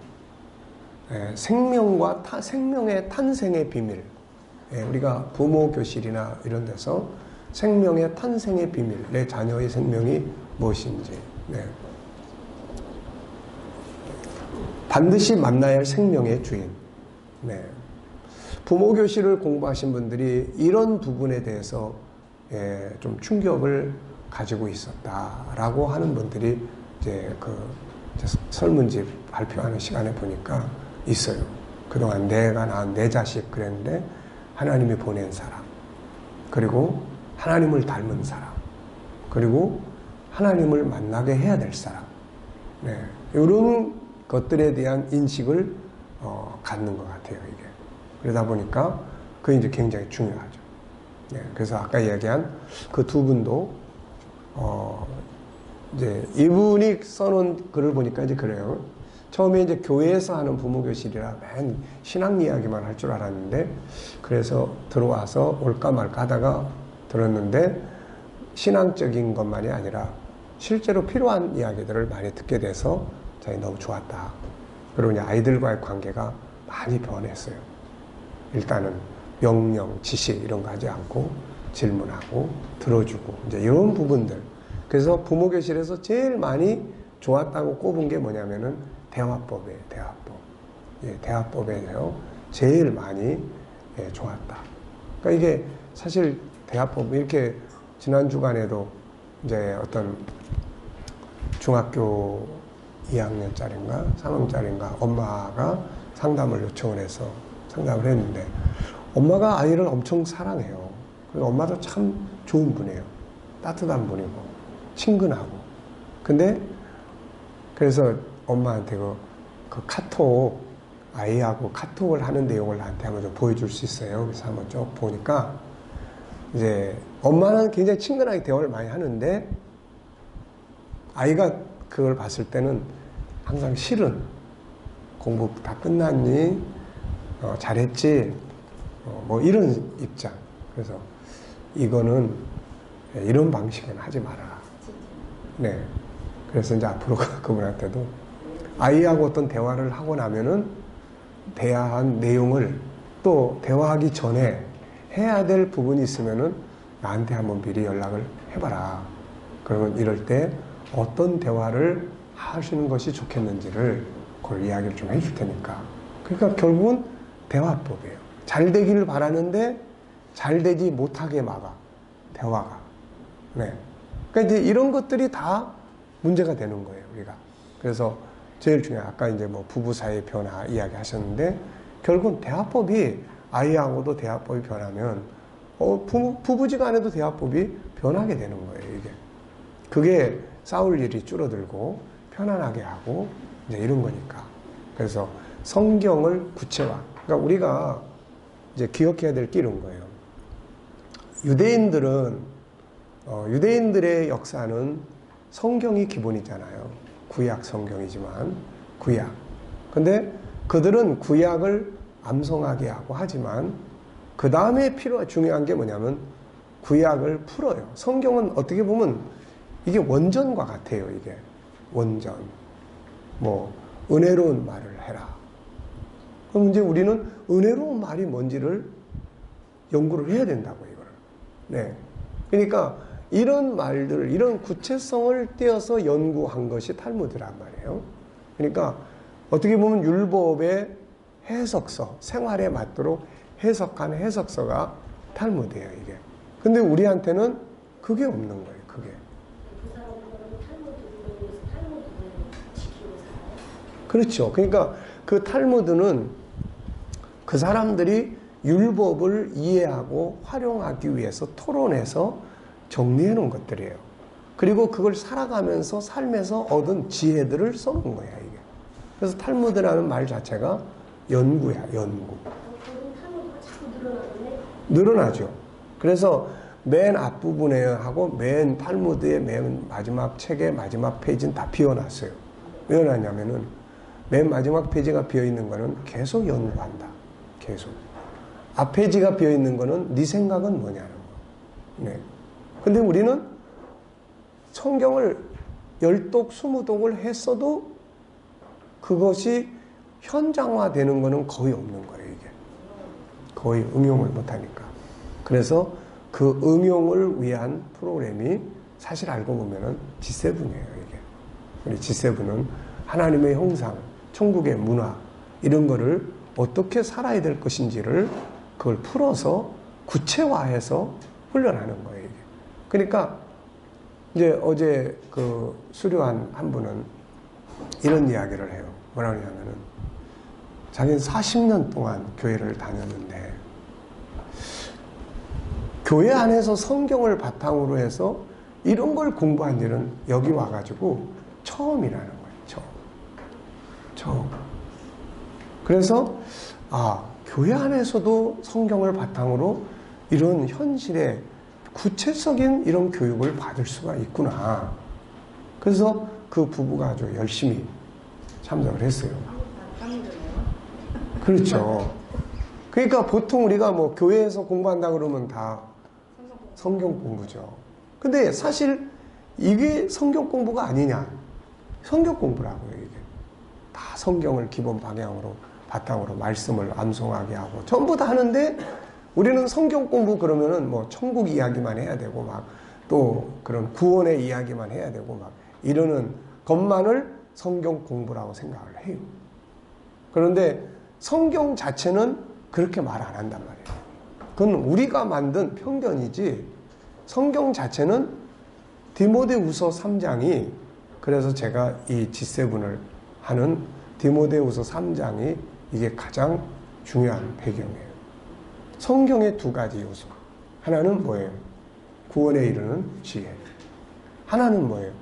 생명의 탄생의 비밀. 우리가 부모 교실이나 이런 데서 생명의 탄생의 비밀, 내 자녀의 생명이 무엇인지. 네. 반드시 만나야 할 생명의 주인. 네. 부모 교실을 공부하신 분들이 이런 부분에 대해서 좀 충격을 가지고 있었다라고 하는 분들이 이제 설문집 발표하는 시간에 보니까 있어요. 그동안 내가 낳은 내 자식 그랬는데 하나님이 보낸 사람, 그리고 하나님을 닮은 사람, 그리고 하나님을 만나게 해야 될 사람. 네. 이런 것들에 대한 인식을 갖는 것 같아요, 이게. 그러다 보니까 그게 이제 굉장히 중요하죠. 네. 그래서 아까 얘기한 그 두 분도 이제 이분이 써놓은 글을 보니까 이제 그래요. 처음에 이제 교회에서 하는 부모교실이라 맨 신앙 이야기만 할 줄 알았는데, 그래서 들어와서 올까 말까 하다가 들었는데, 신앙적인 것만이 아니라 실제로 필요한 이야기들을 많이 듣게 돼서 저희 너무 좋았다. 그리고 이제 아이들과의 관계가 많이 변했어요. 일단은 명령, 지시 이런 거 하지 않고 질문하고 들어주고 이제 이런 부분들. 그래서 부모교실에서 제일 많이 좋았다고 꼽은 게 뭐냐면은 대화법이에요. 대화법. 대화법에 대해서 제일 많이 좋았다. 그러니까 이게 사실 대화법, 이렇게 지난 주간에도 이제 어떤 중학교 2학년짜리인가 3학년짜리인가 엄마가 상담을 요청을 해서 상담을 했는데, 엄마가 아이를 엄청 사랑해요. 그리고 엄마도 참 좋은 분이에요. 따뜻한 분이고 친근하고. 근데 그래서 엄마한테 그 카톡, 아이하고 카톡을 하는 내용을 나한테 한번 좀 보여줄 수 있어요? 그래서 한번 쭉 보니까 이제 엄마는 굉장히 친근하게 대화를 많이 하는데 아이가 그걸 봤을 때는 항상 실은 공부 다 끝났니? 잘했지? 뭐 이런 입장. 그래서 이거는 이런 방식은 하지 마라. 네. 그래서 이제 앞으로 그분한테도 아이하고 어떤 대화를 하고 나면은 대화한 내용을 또 대화하기 전에 해야 될 부분이 있으면은 나한테 한번 미리 연락을 해봐라. 그러면 이럴 때 어떤 대화를 하시는 것이 좋겠는지를 그걸 이야기를 좀 해줄 테니까. 그러니까 결국은 대화법이에요. 잘 되기를 바라는데 잘 되지 못하게 막아. 대화가. 네. 그러니까 이제 이런 것들이 다 문제가 되는 거예요, 우리가. 그래서 제일 중요한, 아까 이제 뭐 부부 사이의 변화 이야기 하셨는데, 결국은 대화법이, 아이하고도 대화법이 변하면, 부부지간에도 대화법이 변하게 되는 거예요, 이게. 그게 싸울 일이 줄어들고, 편안하게 하고, 이제 이런 거니까. 그래서 성경을 구체화. 그러니까 우리가 이제 기억해야 될 게 이런 거예요. 유대인들의 역사는 성경이 기본이잖아요. 구약 성경이지만 구약. 근데 그들은 구약을 암송하게 하고 하지만 그 다음에 중요한 게 뭐냐면 구약을 풀어요. 성경은 어떻게 보면 이게 원전과 같아요. 이게 원전. 뭐 은혜로운 말을 해라. 그럼 이제 우리는 은혜로운 말이 뭔지를 연구를 해야 된다고 이거를. 네. 그러니까 이런 말들, 이런 구체성을 떼어서 연구한 것이 탈무드란 말이에요. 그러니까 어떻게 보면 율법의 해석서, 생활에 맞도록 해석한 해석서가 탈무드예요, 이게. 근데 우리한테는 그게 없는 거예요, 그게. 그렇죠. 그러니까 그 탈무드는 그 사람들이 율법을 이해하고 활용하기 위해서 토론해서 정리해 놓은 것들이에요. 그리고 그걸 살아가면서 삶에서 얻은 지혜들을 써놓은 거야, 이게. 그래서 탈무드라는 말 자체가 연구야, 연구. 탈무드가 자꾸 늘어나죠. 그래서 맨 앞부분에 하고 맨 탈무드의 맨 마지막 책의 마지막 페이지는 다 비워놨어요. 왜 놨냐면은 맨 마지막 페이지가 비어있는 거는 계속 연구한다. 계속. 앞 페이지가 비어있는 거는 네 생각은 뭐냐는 거. 네. 근데 우리는 성경을 10독, 20독을 했어도 그것이 현장화되는 거는 거의 없는 거예요, 이게. 거의 응용을 못하니까. 그래서 그 응용을 위한 프로그램이 사실 알고 보면은 G7이에요, 이게. 우리 G7은 하나님의 형상, 천국의 문화, 이런 거를 어떻게 살아야 될 것인지를 그걸 풀어서 구체화해서 훈련하는 거예요, 이게. 그러니까 이제 어제 그 수료한 한 분은 이런 이야기를 해요. 뭐라 그러냐면은 자기는 40년 동안 교회를 다녔는데 교회 안에서 성경을 바탕으로 해서 이런 걸 공부한 일은 여기 와가지고 처음이라는 거예요. 처음. 그래서 교회 안에서도 성경을 바탕으로 이런 현실의 구체적인 이런 교육을 받을 수가 있구나. 그래서 그 부부가 아주 열심히 참석을 했어요. 그렇죠. 그러니까 보통 우리가 뭐 교회에서 공부한다 그러면 다 성경 공부죠. 근데 사실 이게 성경 공부가 아니냐. 성경 공부라고요, 이게. 다 성경을 기본 방향으로 바탕으로 말씀을 암송하게 하고 전부 다 하는데 우리는 성경 공부 그러면은 뭐 천국 이야기만 해야 되고 막 또 그런 구원의 이야기만 해야 되고 막 이러는 것만을 성경 공부라고 생각을 해요. 그런데 성경 자체는 그렇게 말 안 한단 말이에요. 그건 우리가 만든 편견이지 성경 자체는 디모데후서 3장이 그래서 제가 이 G7을 하는 디모데후서 3장이 이게 가장 중요한 배경이에요. 성경의 두 가지 요소. 하나는 뭐예요? 구원에 이르는 지혜. 하나는 뭐예요?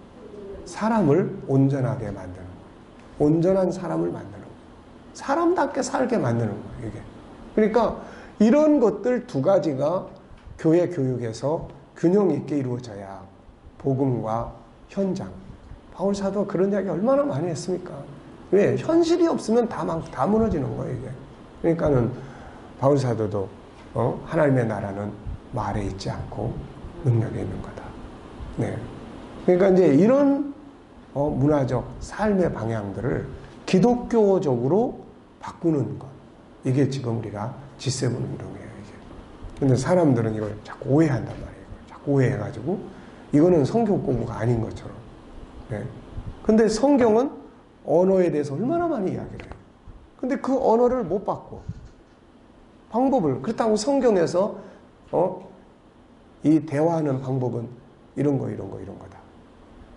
사람을 온전하게 만드는 거예요. 온전한 사람을 만드는 거예요. 사람답게 살게 만드는 거예요, 이게. 그러니까 이런 것들 두 가지가 교회 교육에서 균형 있게 이루어져야 복음과 현장. 바울 사도 그런 이야기 얼마나 많이 했습니까? 왜? 현실이 없으면 다 무너지는 거예요, 이게. 그러니까는 바울 사도도 하나님의 나라는 말에 있지 않고 능력에 있는 거다. 네. 그러니까 이제 이런 문화적 삶의 방향들을 기독교적으로 바꾸는 것. 이게 지금 우리가 G7 운동이에요, 이게. 근데 사람들은 이걸 자꾸 오해한단 말이에요. 자꾸 오해해가지고 이거는 성경 공부가 아닌 것처럼. 네. 근데 성경은 언어에 대해서 얼마나 많이 이야기를 해요. 근데 그 언어를 못 바꿔. 방법을. 그렇다고 성경에서, 이 대화하는 방법은 이런 거다.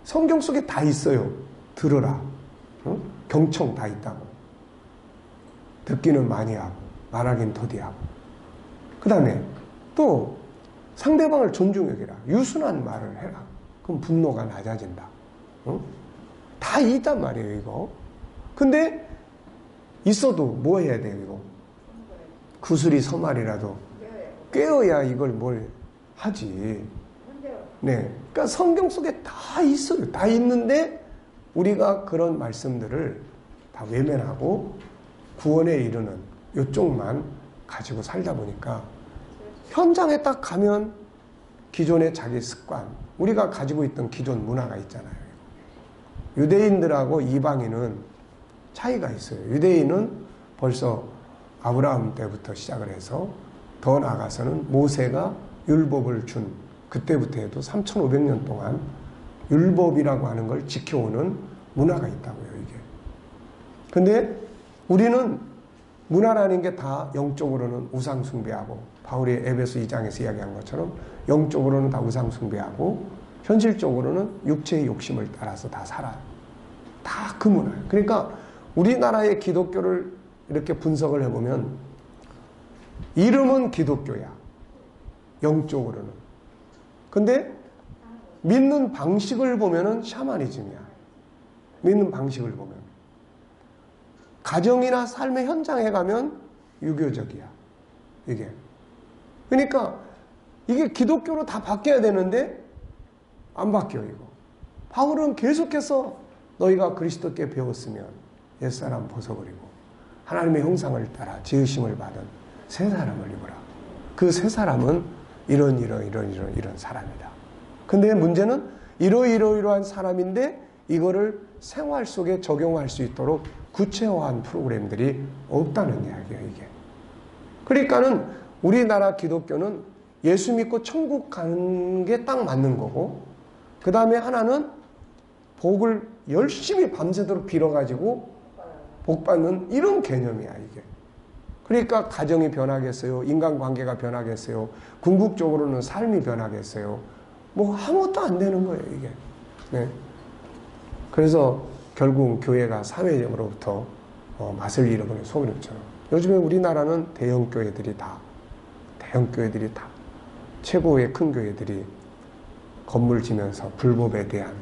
성경 속에 다 있어요. 들으라. 경청 다 있다고. 듣기는 많이 하고, 말하긴 더디하고. 그 다음에 또 상대방을 존중해라. 유순한 말을 해라. 그럼 분노가 낮아진다. 다 있단 말이에요, 이거. 근데 있어도 뭐 해야 돼요, 이거? 구슬이 서말이라도 꿰어야 이걸 뭘 하지. 근데요. 네. 그러니까 성경 속에 다 있어요. 다 있는데 우리가 그런 말씀들을 다 외면하고 구원에 이르는 요쪽만 가지고 살다 보니까 현장에 딱 가면 기존의 자기 습관, 우리가 가지고 있던 기존 문화가 있잖아요. 유대인들하고 이방인은 차이가 있어요. 유대인은 벌써 아브라함 때부터 시작을 해서 더 나아가서는 모세가 율법을 준 그때부터 해도 3,500년 동안 율법이라고 하는 걸 지켜오는 문화가 있다고요, 이게. 근데 우리는 문화라는 게 다 영적으로는 우상숭배하고, 바울이 에베소 2장에서 이야기한 것처럼 영적으로는 다 우상숭배하고, 현실적으로는 육체의 욕심을 따라서 다 살아요. 다 그 문화예요. 그러니까 우리나라의 기독교를 이렇게 분석을 해보면 이름은 기독교야. 영적으로는. 근데 믿는 방식을 보면은 샤머니즘이야. 믿는 방식을 보면. 가정이나 삶의 현장에 가면 유교적이야. 이게. 그러니까 이게 기독교로 다 바뀌어야 되는데 안 바뀌어 이거. 바울은 계속해서 너희가 그리스도께 배웠으면 옛사람 벗어버리고 하나님의 형상을 따라 지으심을 받은 새 사람을 입으라. 그 새 사람은 이런 사람이다. 근데 문제는 이러이러한 사람인데 이거를 생활 속에 적용할 수 있도록 구체화한 프로그램들이 없다는 이야기예요, 이게. 그러니까는 우리나라 기독교는 예수 믿고 천국 가는 게 딱 맞는 거고, 그 다음에 하나는 복을 열심히 밤새도록 빌어가지고 복 받는 이런 개념이야, 이게. 그러니까 가정이 변하겠어요? 인간관계가 변하겠어요? 궁극적으로는 삶이 변하겠어요? 뭐 아무것도 안 되는 거예요, 이게. 네. 그래서 결국 교회가 사회적으로부터 맛을 잃어버린 소그룹처럼. 요즘에 우리나라는 대형 교회들이 다 최고의 큰 교회들이 건물 지면서 불법에 대한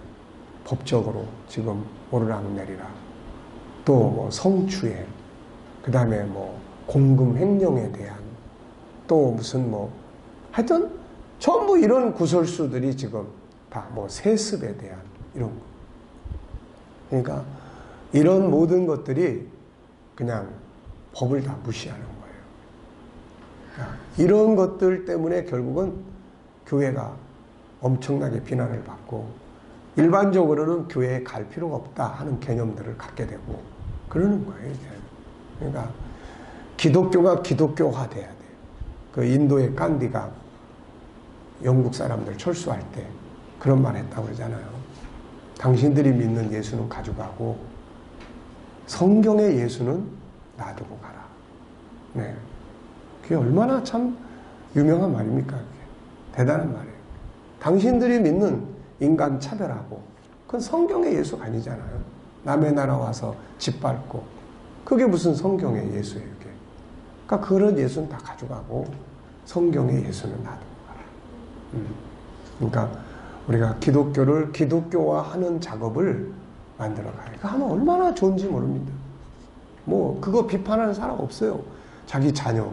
법적으로 지금 오르락내리락, 또 뭐 성추행, 그 다음에 뭐 공금 횡령에 대한, 또 무슨 뭐 하여튼 전부 이런 구설수들이 지금 다 뭐 세습에 대한 이런 거. 그러니까 이런 모든 것들이 그냥 법을 다 무시하는 거예요. 그러니까 이런 것들 때문에 결국은 교회가 엄청나게 비난을 받고, 일반적으로는 교회에 갈 필요가 없다 하는 개념들을 갖게 되고 그러는 거예요, 이제. 그러니까 기독교가 기독교화돼야 돼요. 그 인도의 간디가 영국 사람들 철수할 때 그런 말 했다고 그러잖아요. 당신들이 믿는 예수는 가져가고 성경의 예수는 놔두고 가라. 네. 그게 얼마나 참 유명한 말입니까? 그게. 대단한 말이에요. 당신들이 믿는 인간 차별하고, 그건 성경의 예수가 아니잖아요. 남의 나라 와서 짓밟고, 그게 무슨 성경의 예수예요, 이게. 그러니까 그런 예수는 다 가져가고 성경의 예수는 놔두고 가라. 그러니까 우리가 기독교를 기독교화하는 작업을 만들어가요. 그거 하면 얼마나 좋은지 모릅니다. 뭐 그거 비판하는 사람 없어요. 자기 자녀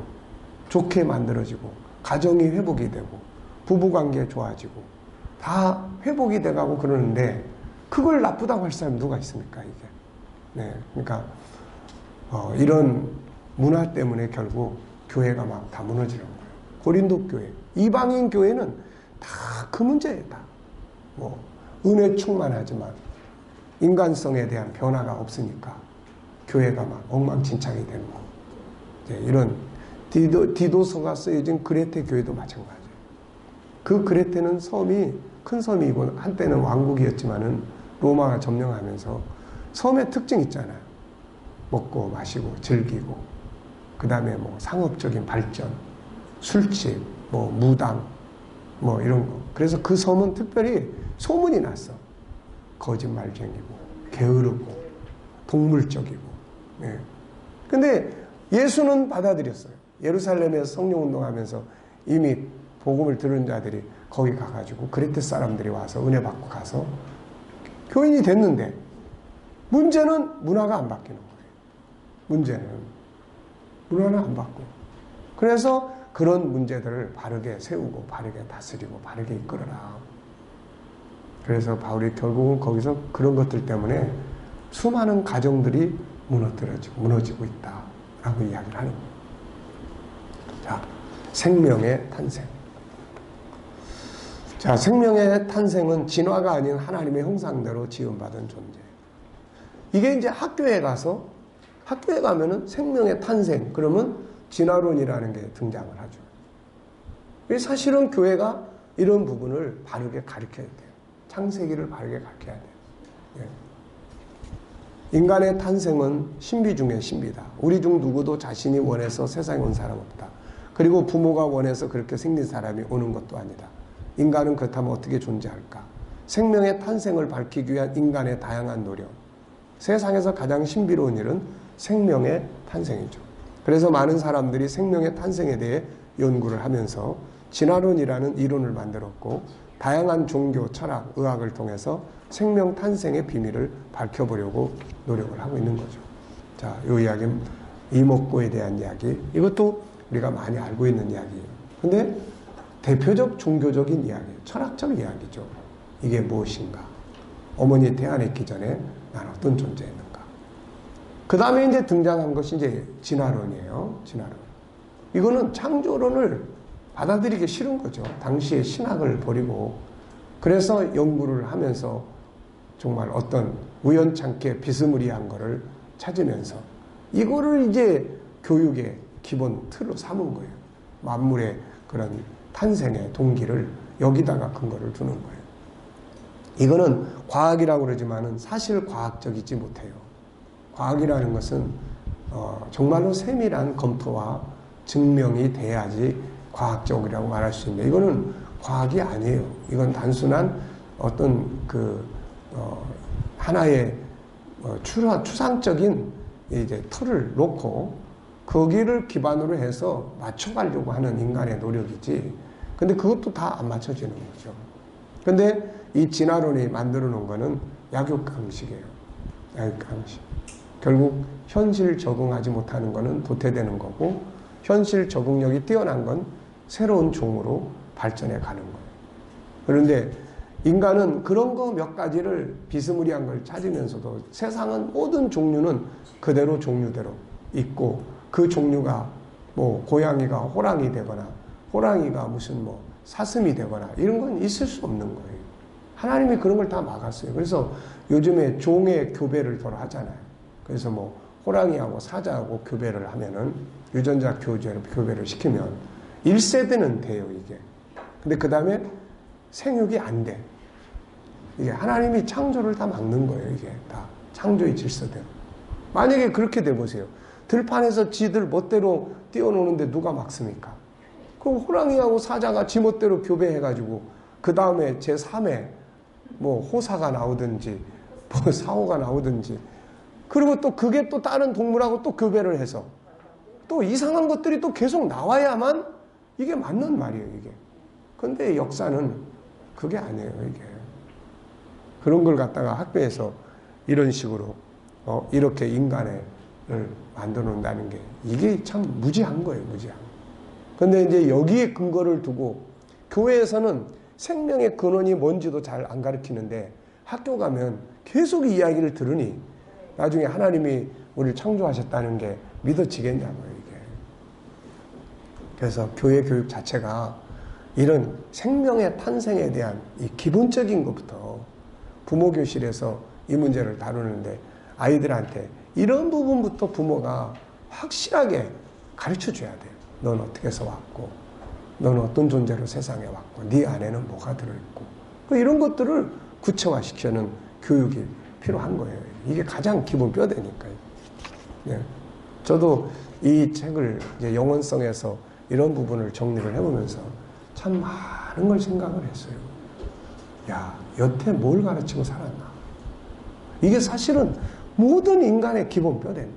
좋게 만들어지고, 가정이 회복이 되고, 부부관계 좋아지고, 다 회복이 돼가고 그러는데 그걸 나쁘다고 할 사람이 누가 있습니까, 이게. 네, 그러니까 이런 문화 때문에 결국 교회가 막 다 무너지는 거예요. 고린도 교회, 이방인 교회는 다 그 문제예요, 다. 뭐 은혜 충만하지만 인간성에 대한 변화가 없으니까 교회가 막 엉망진창이 되는 거. 이제 이런 디도서가 쓰여진 그레테 교회도 마찬가지예요. 그 그레테는 섬이 큰 섬이고 한때는 왕국이었지만은 로마가 점령하면서 섬의 특징 있잖아요. 먹고 마시고 즐기고, 그 다음에 뭐 상업적인 발전, 술집, 뭐 무당, 뭐 이런 거. 그래서 그 섬은 특별히 소문이 났어. 거짓말쟁이고, 게으르고, 동물적이고. 네. 근데 예수는 받아들였어요. 예루살렘에서 성령운동하면서 이미 복음을 들은 자들이 거기 가가지고 그레테 사람들이 와서 은혜 받고 가서 교인이 됐는데, 문제는 문화가 안 바뀌는 거예요. 문제는 문화는 안 바뀌고. 그래서 그런 문제들을 바르게 세우고 바르게 다스리고 바르게 이끌어라. 그래서 바울이 결국은 거기서 그런 것들 때문에 수많은 가정들이 무너지고 있다라고 이야기를 하는 거예요. 자, 생명의 탄생. 자, 생명의 탄생은 진화가 아닌 하나님의 형상대로 지음받은 존재. 이게 이제 학교에 가면은 생명의 탄생, 그러면 진화론이라는 게 등장을 하죠. 사실은 교회가 이런 부분을 바르게 가르쳐야 돼요. 창세기를 바르게 가르쳐야 돼요. 예. 인간의 탄생은 신비 중에 신비다. 우리 중 누구도 자신이 원해서 세상에 온 사람 없다. 그리고 부모가 원해서 그렇게 생긴 사람이 오는 것도 아니다. 인간은 그렇다면 어떻게 존재할까? 생명의 탄생을 밝히기 위한 인간의 다양한 노력. 세상에서 가장 신비로운 일은 생명의 탄생이죠. 그래서 많은 사람들이 생명의 탄생에 대해 연구를 하면서 진화론이라는 이론을 만들었고 다양한 종교, 철학, 의학을 통해서 생명 탄생의 비밀을 밝혀보려고 노력을 하고 있는 거죠. 자, 이 이야기는 이목구에 대한 이야기. 이것도 우리가 많이 알고 있는 이야기예요. 근데 대표적 종교적인 이야기예요. 철학적 이야기죠. 이게 무엇인가? 어머니 태어났기 전에 난 어떤 존재였는가? 그 다음에 이제 등장한 것이 이제 진화론이에요. 진화론. 이거는 창조론을 받아들이기 싫은 거죠. 당시의 신학을 버리고. 그래서 연구를 하면서 정말 어떤 우연찮게 비스무리한 거를 찾으면서 이거를 이제 교육의 기본 틀로 삼은 거예요. 만물의 그런 탄생의 동기를 여기다가 근거를 두는 거예요. 이거는 과학이라고 그러지만은 사실 과학적이지 못해요. 과학이라는 것은 정말로 세밀한 검토와 증명이 돼야지 과학적이라고 말할 수 있는데 이거는 과학이 아니에요. 이건 단순한 어떤 하나의 추상적인 이제 틀을 놓고 거기를 기반으로 해서 맞춰가려고 하는 인간의 노력이지. 근데 그것도 다 안 맞춰지는 거죠. 근데 이 진화론이 만들어 놓은 거는 약육강식이에요. 약육강식. 결국 현실 적응하지 못하는 거는 도태되는 거고 현실 적응력이 뛰어난 건 새로운 종으로 발전해 가는 거예요. 그런데 인간은 그런 거 몇 가지를 비스무리한 걸 찾으면서도 세상은 모든 종류는 그대로 종류대로 있고 그 종류가 뭐 고양이가 호랑이 되거나 호랑이가 무슨 뭐 사슴이 되거나 이런 건 있을 수 없는 거예요. 하나님이 그런 걸 다 막았어요. 그래서 요즘에 종의 교배를 더러 하잖아요. 그래서 뭐 호랑이하고 사자하고 교배를 하면은 유전자 교배를 시키면 1세대는 돼요, 이게. 근데 그 다음에 생육이 안 돼. 이게 하나님이 창조를 다 막는 거예요, 이게. 다. 창조의 질서대로. 만약에 그렇게 돼 보세요. 들판에서 지들 멋대로 뛰어노는데 누가 막습니까? 그럼 호랑이하고 사자가 지 멋대로 교배해가지고 그 다음에 제3회 뭐 호사가 나오든지 뭐 사호가 나오든지 그리고 또 그게 또 다른 동물하고 또 교배를 해서 또 이상한 것들이 또 계속 나와야만 이게 맞는 말이에요, 이게. 근데 역사는 그게 아니에요, 이게. 그런 걸 갖다가 학교에서 이런 식으로 이렇게 인간을 만들어 놓는다는 게 이게 참 무지한 거예요, 무지한. 근데 이제 여기에 근거를 두고 교회에서는 생명의 근원이 뭔지도 잘 안 가르치는데 학교 가면 계속 이 이야기를 들으니 나중에 하나님이 우리를 창조하셨다는 게 믿어지겠냐고요, 이게. 그래서 교회 교육 자체가 이런 생명의 탄생에 대한 이 기본적인 것부터 부모 교실에서 이 문제를 다루는데 아이들한테 이런 부분부터 부모가 확실하게 가르쳐 줘야 돼요. 넌 어떻게 해서 왔고, 넌 어떤 존재로 세상에 왔고, 네 안에는 뭐가 들어있고, 이런 것들을 구체화시키는 교육이 필요한 거예요. 이게 가장 기본 뼈대니까요. 예. 저도 이 책을 이제 영원성에서 이런 부분을 정리를 해보면서 참 많은 걸 생각을 했어요. 야, 여태 뭘 가르치고 살았나? 이게 사실은 모든 인간의 기본 뼈대인데.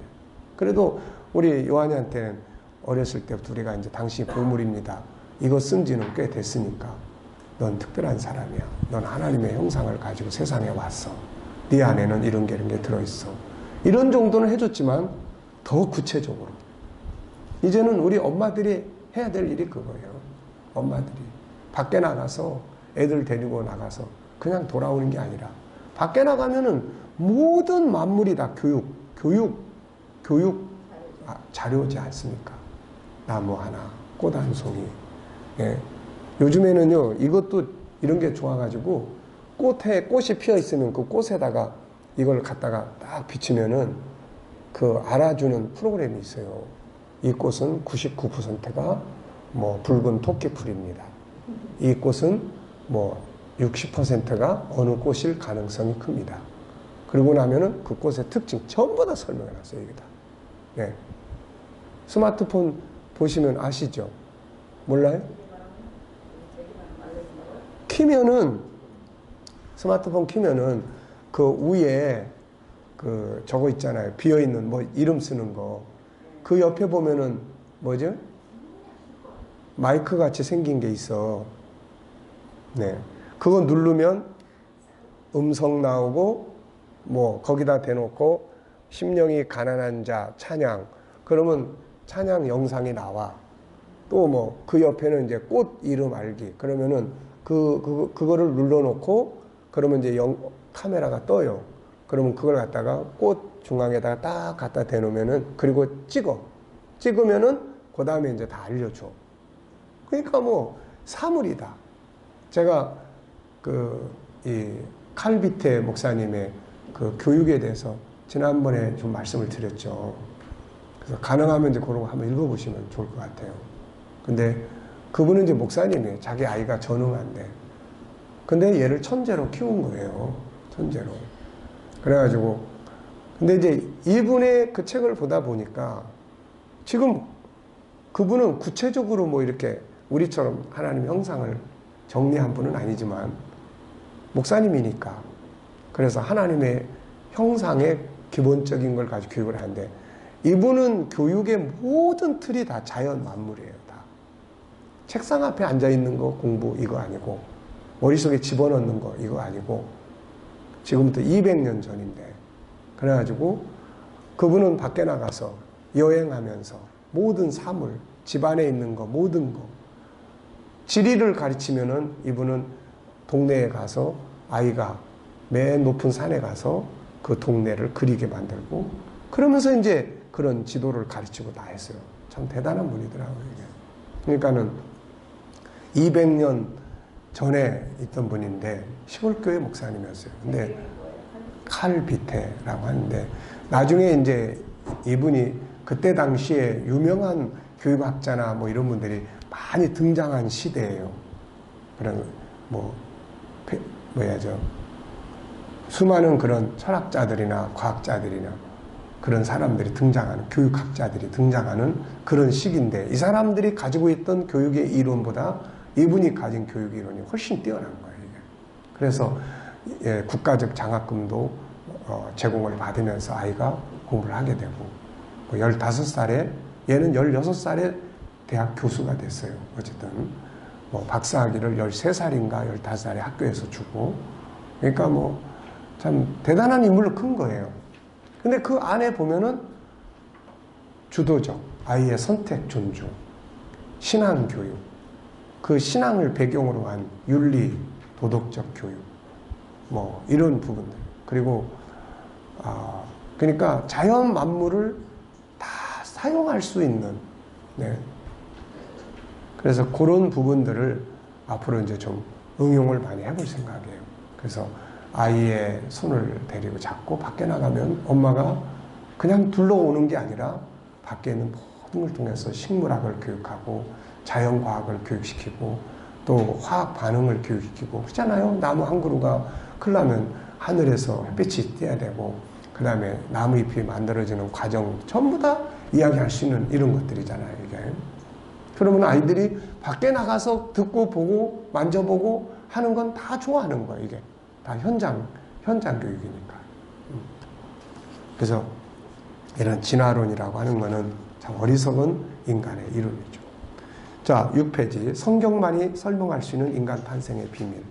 그래도 우리 요한이한테는 어렸을 때부터 우리가 이제 당신이 보물입니다. 이거 쓴 지는 꽤 됐으니까 넌 특별한 사람이야. 넌 하나님의 형상을 가지고 세상에 왔어. 네 안에는 이런 게 들어있어. 이런 정도는 해줬지만 더 구체적으로. 이제는 우리 엄마들이 해야 될 일이 그거예요. 엄마들이 밖에 나가서 애들 데리고 나가서 그냥 돌아오는 게 아니라 밖에 나가면은 모든 만물이 다 교육 자료지 않습니까? 나무 하나, 꽃 한 송이. 예. 요즘에는요, 이것도 이런 게 좋아가지고 꽃이 피어 있으면 그 꽃에다가 이걸 갖다가 딱 비치면은 그 알아주는 프로그램이 있어요. 이 꽃은 99%가 뭐 붉은 토끼풀입니다. 이 꽃은 뭐 60%가 어느 꽃일 가능성이 큽니다. 그러고 나면은 그 꽃의 특징 전부 다 설명해 놨어요, 여기다. 네. 스마트폰 보시면 아시죠? 몰라요? 키면은, 스마트폰 키면은 그 위에 그 저거 있잖아요. 비어있는 뭐 이름 쓰는 거. 그 옆에 보면은 뭐죠? 마이크 같이 생긴 게 있어. 네. 그거 누르면 음성 나오고 뭐 거기다 대놓고 심령이 가난한 자 찬양. 그러면 찬양 영상이 나와. 또 뭐 그 옆에는 이제 꽃 이름 알기. 그러면은 그거를 눌러놓고 그러면 이제 카메라가 떠요. 그러면 그걸 갖다가 꽃 중앙에다가 딱 갖다 대놓으면은 그리고 찍으면은 그 다음에 이제 다 알려줘. 그러니까 뭐 사물이다. 제가 이 칼비테 목사님의 그 교육에 대해서 지난번에 좀 말씀을 드렸죠. 그래서 가능하면 이제 그런 거 한번 읽어보시면 좋을 것 같아요. 근데 그분은 이제 목사님이에요. 자기 아이가 전응한데. 근데 얘를 천재로 키운 거예요. 천재로. 그래가지고. 근데 이제 이분의 그 책을 보다 보니까 지금 그분은 구체적으로 뭐 이렇게 우리처럼 하나님 형상을 정리한 분은 아니지만 목사님이니까. 그래서 하나님의 형상의 기본적인 걸 가지고 교육을 하는데 이분은 교육의 모든 틀이 다 자연 만물이에요. 다. 책상 앞에 앉아있는 거 공부 이거 아니고 머릿속에 집어넣는 거 이거 아니고 지금부터 200년 전인데 그래가지고 그분은 밖에 나가서 여행하면서 모든 사물 집안에 있는 거 모든 거 지리를 가르치면은 이분은 동네에 가서 아이가 맨 높은 산에 가서 그 동네를 그리게 만들고 그러면서 이제 그런 지도를 가르치고 다 했어요. 참 대단한 분이더라고요. 이게. 그러니까는 200년 전에 있던 분인데 시골교회 목사님이었어요. 근데 칼비테라고 하는데 나중에 이제 이분이 그때 당시에 유명한 교육학자나 뭐 이런 분들이 많이 등장한 시대예요. 그런 수많은 그런 철학자들이나 과학자들이나 그런 사람들이 등장하는 교육학자들이 등장하는 그런 시기인데 이 사람들이 가지고 있던 교육의 이론보다 이분이 가진 교육 이론이 훨씬 뛰어난 거예요. 이게. 그래서 국가적 장학금도 제공을 받으면서 아이가 공부를 하게 되고 15살에 얘는 16살에 대학 교수가 됐어요. 어쨌든 뭐 박사학위를 13살인가 15살에 학교에서 주고 그러니까 뭐 참 대단한 인물로 큰 거예요. 근데 그 안에 보면은 주도적, 아이의 선택 존중, 신앙 교육, 그 신앙을 배경으로 한 윤리, 도덕적 교육, 뭐 이런 부분들. 그리고 그러니까 자연 만물을 다 사용할 수 있는. 네. 그래서 그런 부분들을 앞으로 이제 좀 응용을 많이 해볼 생각이에요. 그래서 아이의 손을 데리고 잡고 밖에 나가면 엄마가 그냥 둘러오는 게 아니라 밖에 있는 모든 걸 통해서 식물학을 교육하고 자연과학을 교육시키고 또 화학 반응을 교육시키고 그렇잖아요. 나무 한 그루가 크려면 하늘에서 햇빛이 띄어야 되고 그 다음에 나무잎이 만들어지는 과정 전부 다 이야기할 수 있는 이런 것들이잖아요. 이게. 그러면 아이들이 밖에 나가서 듣고 보고 만져보고 하는 건 다 좋아하는 거예요. 이게 다 현장 교육이니까. 그래서 이런 진화론이라고 하는 거는 참 어리석은 인간의 이론이죠. 자, 6페이지. 성경만이 설명할 수 있는 인간 탄생의 비밀.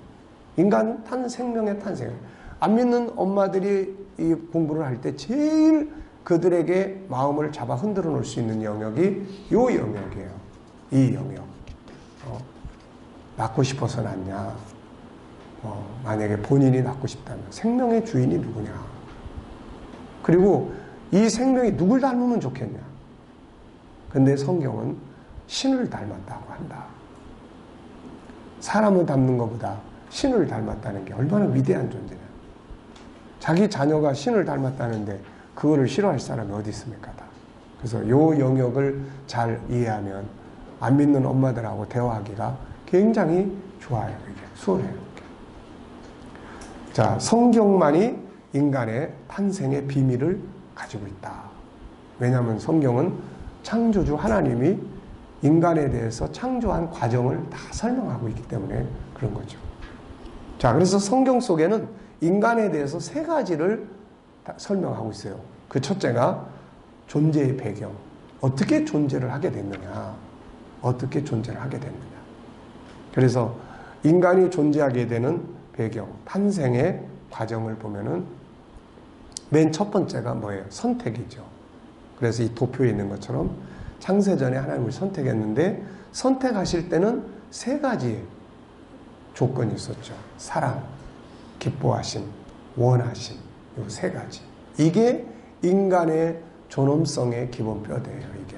인간 생명의 탄생. 안 믿는 엄마들이 이 공부를 할 때 제일 그들에게 마음을 잡아 흔들어 놓을 수 있는 영역이 요 영역이에요. 이 영역. 낳고 싶어서 낳냐. 만약에 본인이 낳고 싶다면 생명의 주인이 누구냐. 그리고 이 생명이 누굴 닮으면 좋겠냐. 근데 성경은 신을 닮았다고 한다. 사람을 닮는 것보다 신을 닮았다는 게 얼마나 위대한 존재냐. 자기 자녀가 신을 닮았다는데 그거를 싫어할 사람이 어디 있습니까? 다. 그래서 이 영역을 잘 이해하면 안 믿는 엄마들하고 대화하기가 굉장히 좋아요. 이게 수월해요. 자, 성경만이 인간의 탄생의 비밀을 가지고 있다. 왜냐하면 성경은 창조주 하나님이 인간에 대해서 창조한 과정을 다 설명하고 있기 때문에 그런 거죠. 자, 그래서 성경 속에는 인간에 대해서 세 가지를 다 설명하고 있어요. 그 첫째가 존재의 배경. 어떻게 존재를 하게 됐느냐. 어떻게 존재를 하게 됐느냐. 그래서 인간이 존재하게 되는 배경, 탄생의 과정을 보면은 맨 첫 번째가 뭐예요? 선택이죠. 그래서 이 도표에 있는 것처럼 창세전에 하나님을 선택했는데 선택하실 때는 세 가지 조건이 있었죠. 사랑, 기뻐하심, 원하심. 이 세 가지. 이게 인간의 존엄성의 기본 뼈대예요. 이게.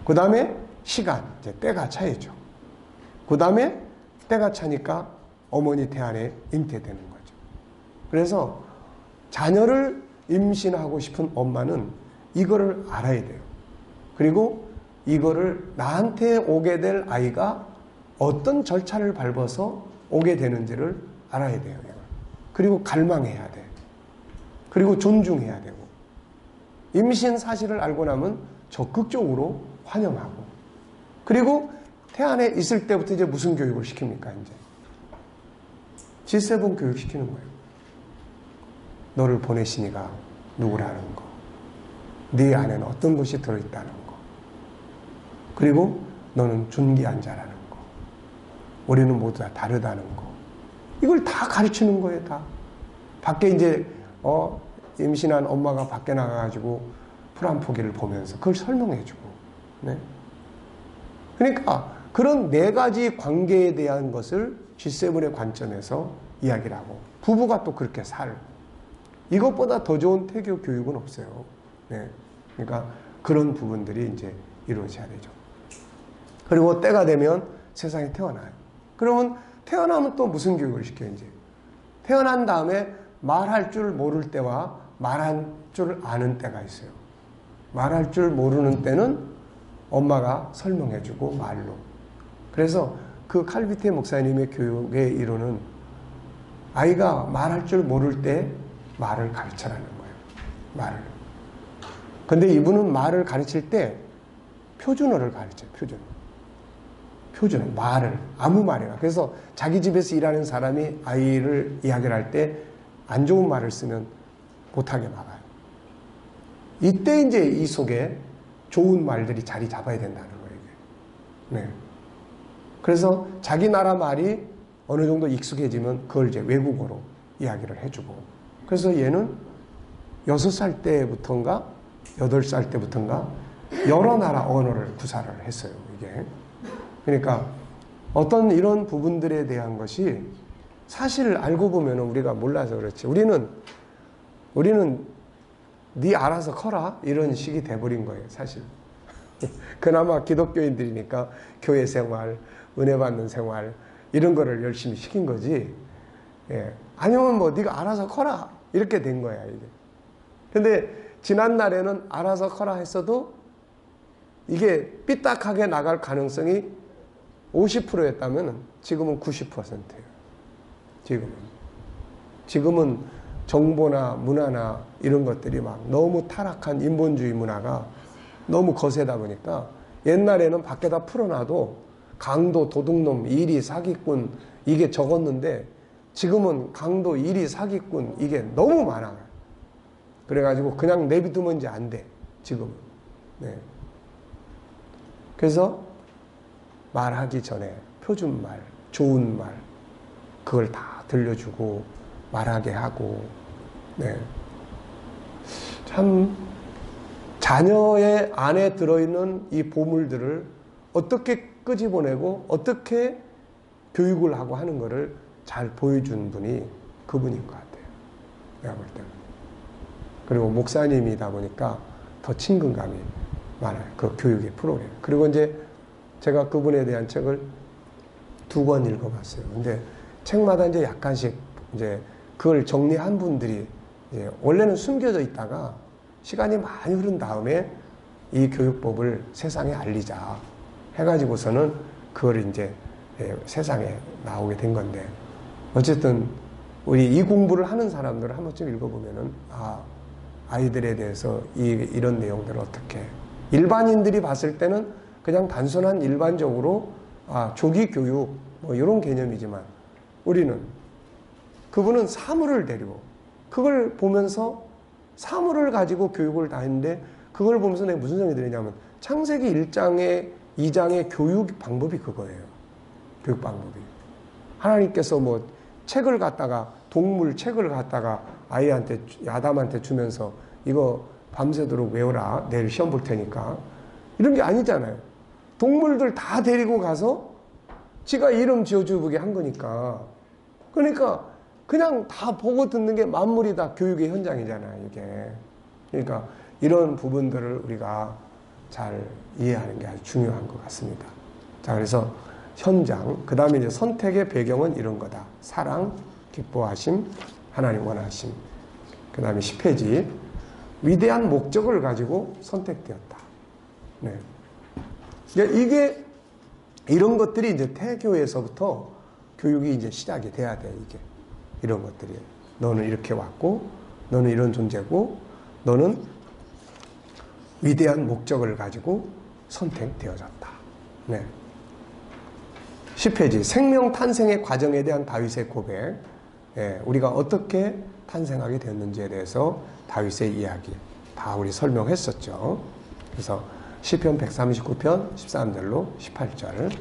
그 다음에 시간, 이제 때가 차이죠. 그 다음에 때가 차니까 어머니 태 안에 잉태되는 거죠. 그래서 자녀를 임신하고 싶은 엄마는 이거를 알아야 돼요. 그리고 이거를 나한테 오게 될 아이가 어떤 절차를 밟아서 오게 되는지를 알아야 돼요. 이걸. 그리고 갈망해야 돼. 그리고 존중해야 되고. 임신 사실을 알고 나면 적극적으로 환영하고. 그리고 태안에 있을 때부터 이제 무슨 교육을 시킵니까, 이제? G7 교육 시키는 거예요. 너를 보내시니가 누구라는 거. 네 안에는 어떤 것이 들어있다는 거. 그리고 너는 존귀한 자라는 거. 우리는 모두 다 다르다는 거. 이걸 다 가르치는 거예요, 다. 밖에 이제, 임신한 엄마가 밖에 나가가지고 풀 한 포기를 보면서 그걸 설명해주고. 네. 그러니까 그런 네 가지 관계에 대한 것을 G7의 관점에서 이야기를 하고 부부가 또 그렇게 이것보다 더 좋은 태교 교육은 없어요. 네. 그러니까 그런 부분들이 이제 이루어져야 되죠. 그리고 때가 되면 세상에 태어나요. 그러면 태어나면 또 무슨 교육을 시켜요, 이제? 태어난 다음에 말할 줄 모를 때와 말할 줄 아는 때가 있어요. 말할 줄 모르는 때는 엄마가 설명해주고 말로. 그래서 그 칼비테 목사님의 교육의 이론은 아이가 말할 줄 모를 때 말을 가르쳐라는 거예요. 말을. 근데 이분은 말을 가르칠 때 표준어를 가르쳐요. 표준어. 말을. 아무 말이나. 그래서 자기 집에서 일하는 사람이 아이를 이야기를 할 때 안 좋은 말을 쓰면 못하게 막아요. 이때 이제 이 속에 좋은 말들이 자리 잡아야 된다는 거예요. 이게. 네. 그래서 자기 나라 말이 어느 정도 익숙해지면 그걸 이제 외국어로 이야기를 해주고. 그래서 얘는 6살 때부터인가 8살 때부터인가 여러 나라 언어를 구사를 했어요. 이게. 그러니까 어떤 이런 부분들에 대한 것이 사실 알고 보면 우리가 몰라서 그렇지. 우리는 네 알아서 커라 이런 식이 돼버린 거예요. 사실. 그나마 기독교인들이니까 교회 생활, 은혜 받는 생활 이런 거를 열심히 시킨 거지. 예. 아니면 뭐 네가 알아서 커라 이렇게 된 거야 이게. 근데 지난 날에는 알아서 커라 했어도 이게 삐딱하게 나갈 가능성이 50%였다면 지금은 90%예요. 지금은 정보나 문화나 이런 것들이 막 너무 타락한 인본주의 문화가 너무 거세다 보니까 옛날에는 밖에다 풀어놔도 강도, 도둑놈, 이리, 사기꾼 이게 적었는데 지금은 강도, 이리, 사기꾼 이게 너무 많아요. 그래가지고 그냥 내비두면 이제 안 돼. 지금은. 네. 그래서 말하기 전에 표준말, 좋은 말 그걸 다 들려주고 말하게 하고 네. 참 자녀의 안에 들어있는 이 보물들을 어떻게 끄집어내고 어떻게 교육을 하고 하는 것을 잘 보여준 분이 그분인 것 같아요. 내가 볼 때는. 그리고 목사님이다 보니까 더 친근감이 많아요. 그 교육의 프로그램. 그리고 이제 제가 그분에 대한 책을 2번 읽어봤어요. 근데 책마다 이제 약간씩 이제 그걸 정리한 분들이 이제 원래는 숨겨져 있다가 시간이 많이 흐른 다음에 이 교육법을 세상에 알리자 해가지고서는 그걸 이제 세상에 나오게 된 건데, 어쨌든 우리 이 공부를 하는 사람들을 한 번쯤 읽어보면은 아이들에 대해서 이런 내용들을 어떻게, 일반인들이 봤을 때는 그냥 단순한 일반적으로 조기 교육 뭐 이런 개념이지만, 우리는 그분은 사물을 데리고 그걸 보면서 사물을 가지고 교육을 다 했는데, 그걸 보면서 내가 무슨 생각이 드느냐면 창세기 1장의 2장의 교육 방법이 그거예요. 교육 방법이. 하나님께서 뭐 책을 갖다가, 동물 책을 갖다가 아이한테, 아담한테 주면서 이거 밤새도록 외워라, 내일 시험 볼 테니까, 이런 게 아니잖아요. 동물들 다 데리고 가서 지가 이름 지어주게 한 거니까. 그러니까 그냥 다 보고 듣는 게 만물이 다 교육의 현장이잖아요, 이게. 그러니까 이런 부분들을 우리가 잘 이해하는 게 아주 중요한 것 같습니다. 자, 그래서 현장, 그 다음에 이제 선택의 배경은 이런 거다. 사랑, 기뻐하심, 하나님 원하심. 그 다음에 10페이지. 위대한 목적을 가지고 선택되었다. 네. 그러니까 이게, 이런 것들이 이제 태교에서부터 교육이 이제 시작이 돼야 돼, 이게. 이런 것들이. 너는 이렇게 왔고, 너는 이런 존재고, 너는 위대한 목적을 가지고 선택되어졌다. 네. 10페이지. 생명 탄생의 과정에 대한 다윗의 고백. 예, 우리가 어떻게 탄생하게 되었는지에 대해서 다윗의 이야기 다 우리 설명했었죠. 그래서 시편 139편 13절로 18절.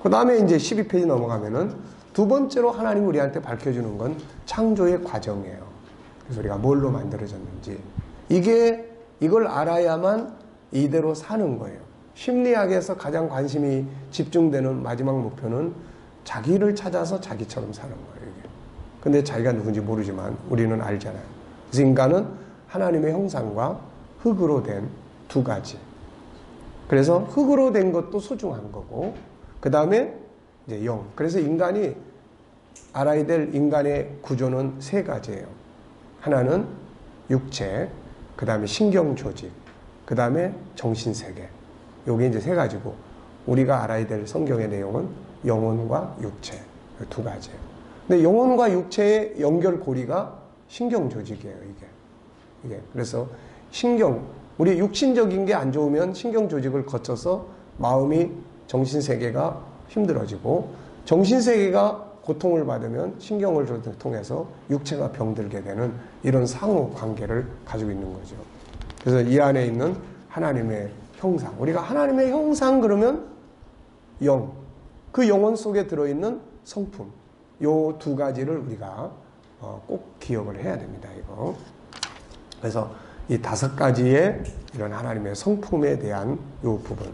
그 다음에 이제 12페이지 넘어가면은 두 번째로 하나님 우리한테 밝혀주는 건 창조의 과정이에요. 그래서 우리가 뭘로 만들어졌는지. 이걸 알아야만 이대로 사는 거예요. 심리학에서 가장 관심이 집중되는 마지막 목표는 자기를 찾아서 자기처럼 사는 거예요, 이게. 근데 자기가 누군지 모르지만 우리는 알잖아요. 그래서 인간은 하나님의 형상과 흙으로 된 두 가지. 그래서 흙으로 된 것도 소중한 거고, 그 다음에 이제 영. 그래서 인간이 알아야 될 인간의 구조는 세 가지예요. 하나는 육체, 그 다음에 신경조직, 그 다음에 정신세계. 요게 이제 세 가지고, 우리가 알아야 될 성경의 내용은 영혼과 육체, 두 가지예요. 근데 영혼과 육체의 연결고리가 신경조직이에요, 이게. 그래서 우리 육신적인 게 안 좋으면 신경조직을 거쳐서 마음이, 정신세계가 힘들어지고, 정신세계가 고통을 받으면 신경을 통해서 육체가 병들게 되는 이런 상호 관계를 가지고 있는 거죠. 그래서 이 안에 있는 하나님의 형상, 우리가 하나님의 형상 그러면 영, 그 영혼 속에 들어있는 성품, 요 두 가지를 우리가 꼭 기억을 해야 됩니다, 이거. 그래서 이 5가지의 이런 하나님의 성품에 대한 요 부분.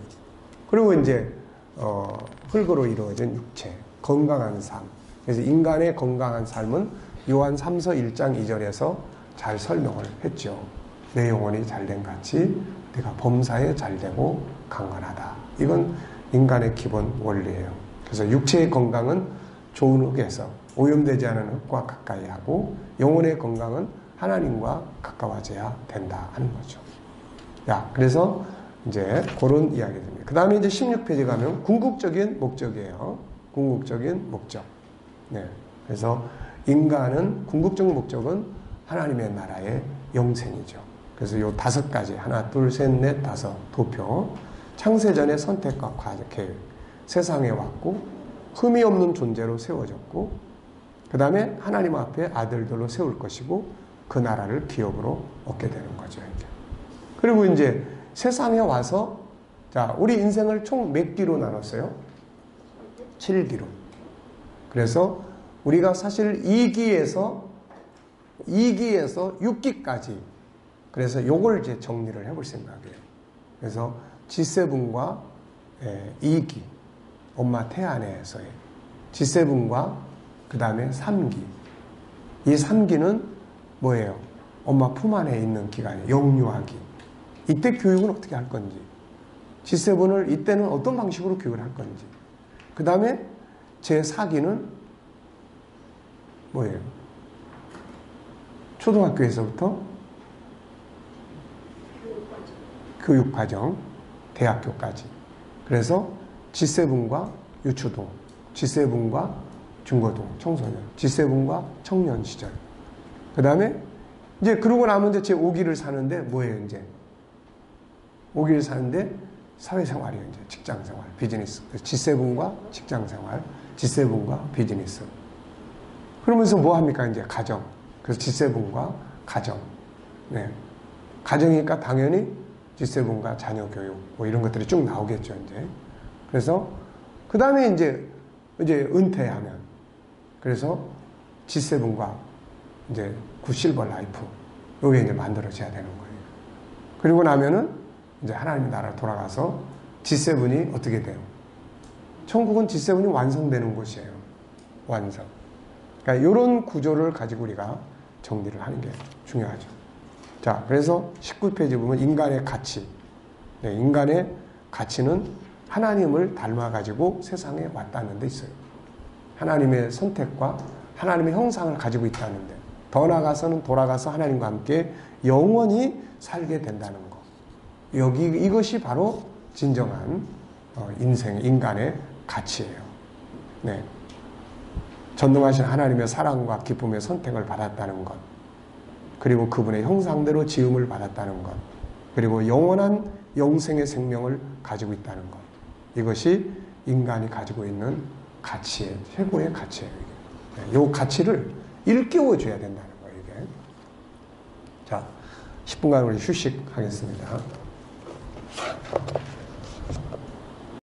그리고 이제 흙으로 이루어진 육체, 건강한 삶. 그래서 인간의 건강한 삶은 요한 3서 1장 2절에서 잘 설명을 했죠. 내 영혼이 잘된 같이 내가 범사에 잘되고 강건하다. 이건 인간의 기본 원리예요. 그래서 육체의 건강은 좋은 흙에서 오염되지 않은 흙과 가까이 하고, 영혼의 건강은 하나님과 가까워져야 된다 하는 거죠. 그래서 이제 그런 이야기입니다. 그 다음에 이제 16페이지 가면 궁극적인 목적이에요. 궁극적인 목적. 네. 그래서 인간은 궁극적인 목적은 하나님의 나라의 영생이죠. 그래서 요 5가지, 하나, 둘, 셋, 넷, 5 도표. 창세전의 선택과 계획. 세상에 왔고, 흠이 없는 존재로 세워졌고, 그 다음에 하나님 앞에 아들들로 세울 것이고, 그 나라를 기업으로 얻게 되는 거죠, 이제. 그리고 이제 세상에 와서, 자, 우리 인생을 총 몇 기로 나눴어요? 7기로. 그래서 우리가 사실 2기에서 6기까지, 그래서 요걸 이제 정리를 해볼 생각이에요. 그래서 G7과 2기, 엄마 태 안에서의 G7과 그 다음에 3기. 이 3기는 뭐예요? 엄마 품 안에 있는 기간이에요. 영유아기. 이때 교육은 어떻게 할 건지, G7을 이때는 어떤 방식으로 교육을 할 건지, 그 다음에 제4기는 뭐예요? 초등학교에서부터 교육과정, 대학교까지. 그래서 G7과 유초동, G7과 중고등, 청소년, G7과 청년 시절. 그 다음에 이제 그러고 나면 이제 제5기를 사는데 뭐예요, 이제? 5기를 사는데 사회생활이에요, 이제. 직장생활, 비즈니스. G7과 직장생활, G7과 비즈니스. 그러면서 뭐 합니까, 이제? 가정. 그래서 G7과 가정. 네. 가정이니까 당연히 G7과 자녀 교육, 뭐 이런 것들이 쭉 나오겠죠, 이제. 그래서, 그 다음에 이제 은퇴하면. 그래서 G7과 이제 굿실버 라이프. 요게 이제 만들어져야 되는 거예요. 그리고 나면은 이제 하나님의 나라로 돌아가서 G7이 어떻게 돼요? 천국은 G7이 완성되는 곳이에요. 완성. 그러니까 이런 구조를 가지고 우리가 정리를 하는 게 중요하죠. 자, 그래서 19페이지 보면 인간의 가치. 네, 인간의 가치는 하나님을 닮아가지고 세상에 왔다는 데 있어요. 하나님의 선택과 하나님의 형상을 가지고 있다는데, 더 나아가서는 돌아가서 하나님과 함께 영원히 살게 된다는 것. 이것이 바로 진정한 인간의 가치예요. 네. 전능하신 하나님의 사랑과 기쁨의 선택을 받았다는 것. 그리고 그분의 형상대로 지음을 받았다는 것. 그리고 영원한 영생의 생명을 가지고 있다는 것. 이것이 인간이 가지고 있는 가치의 최고의 가치예요. 이 가치를 일깨워줘야 된다는 거예요. 이게. 자, 10분간 우리 휴식하겠습니다.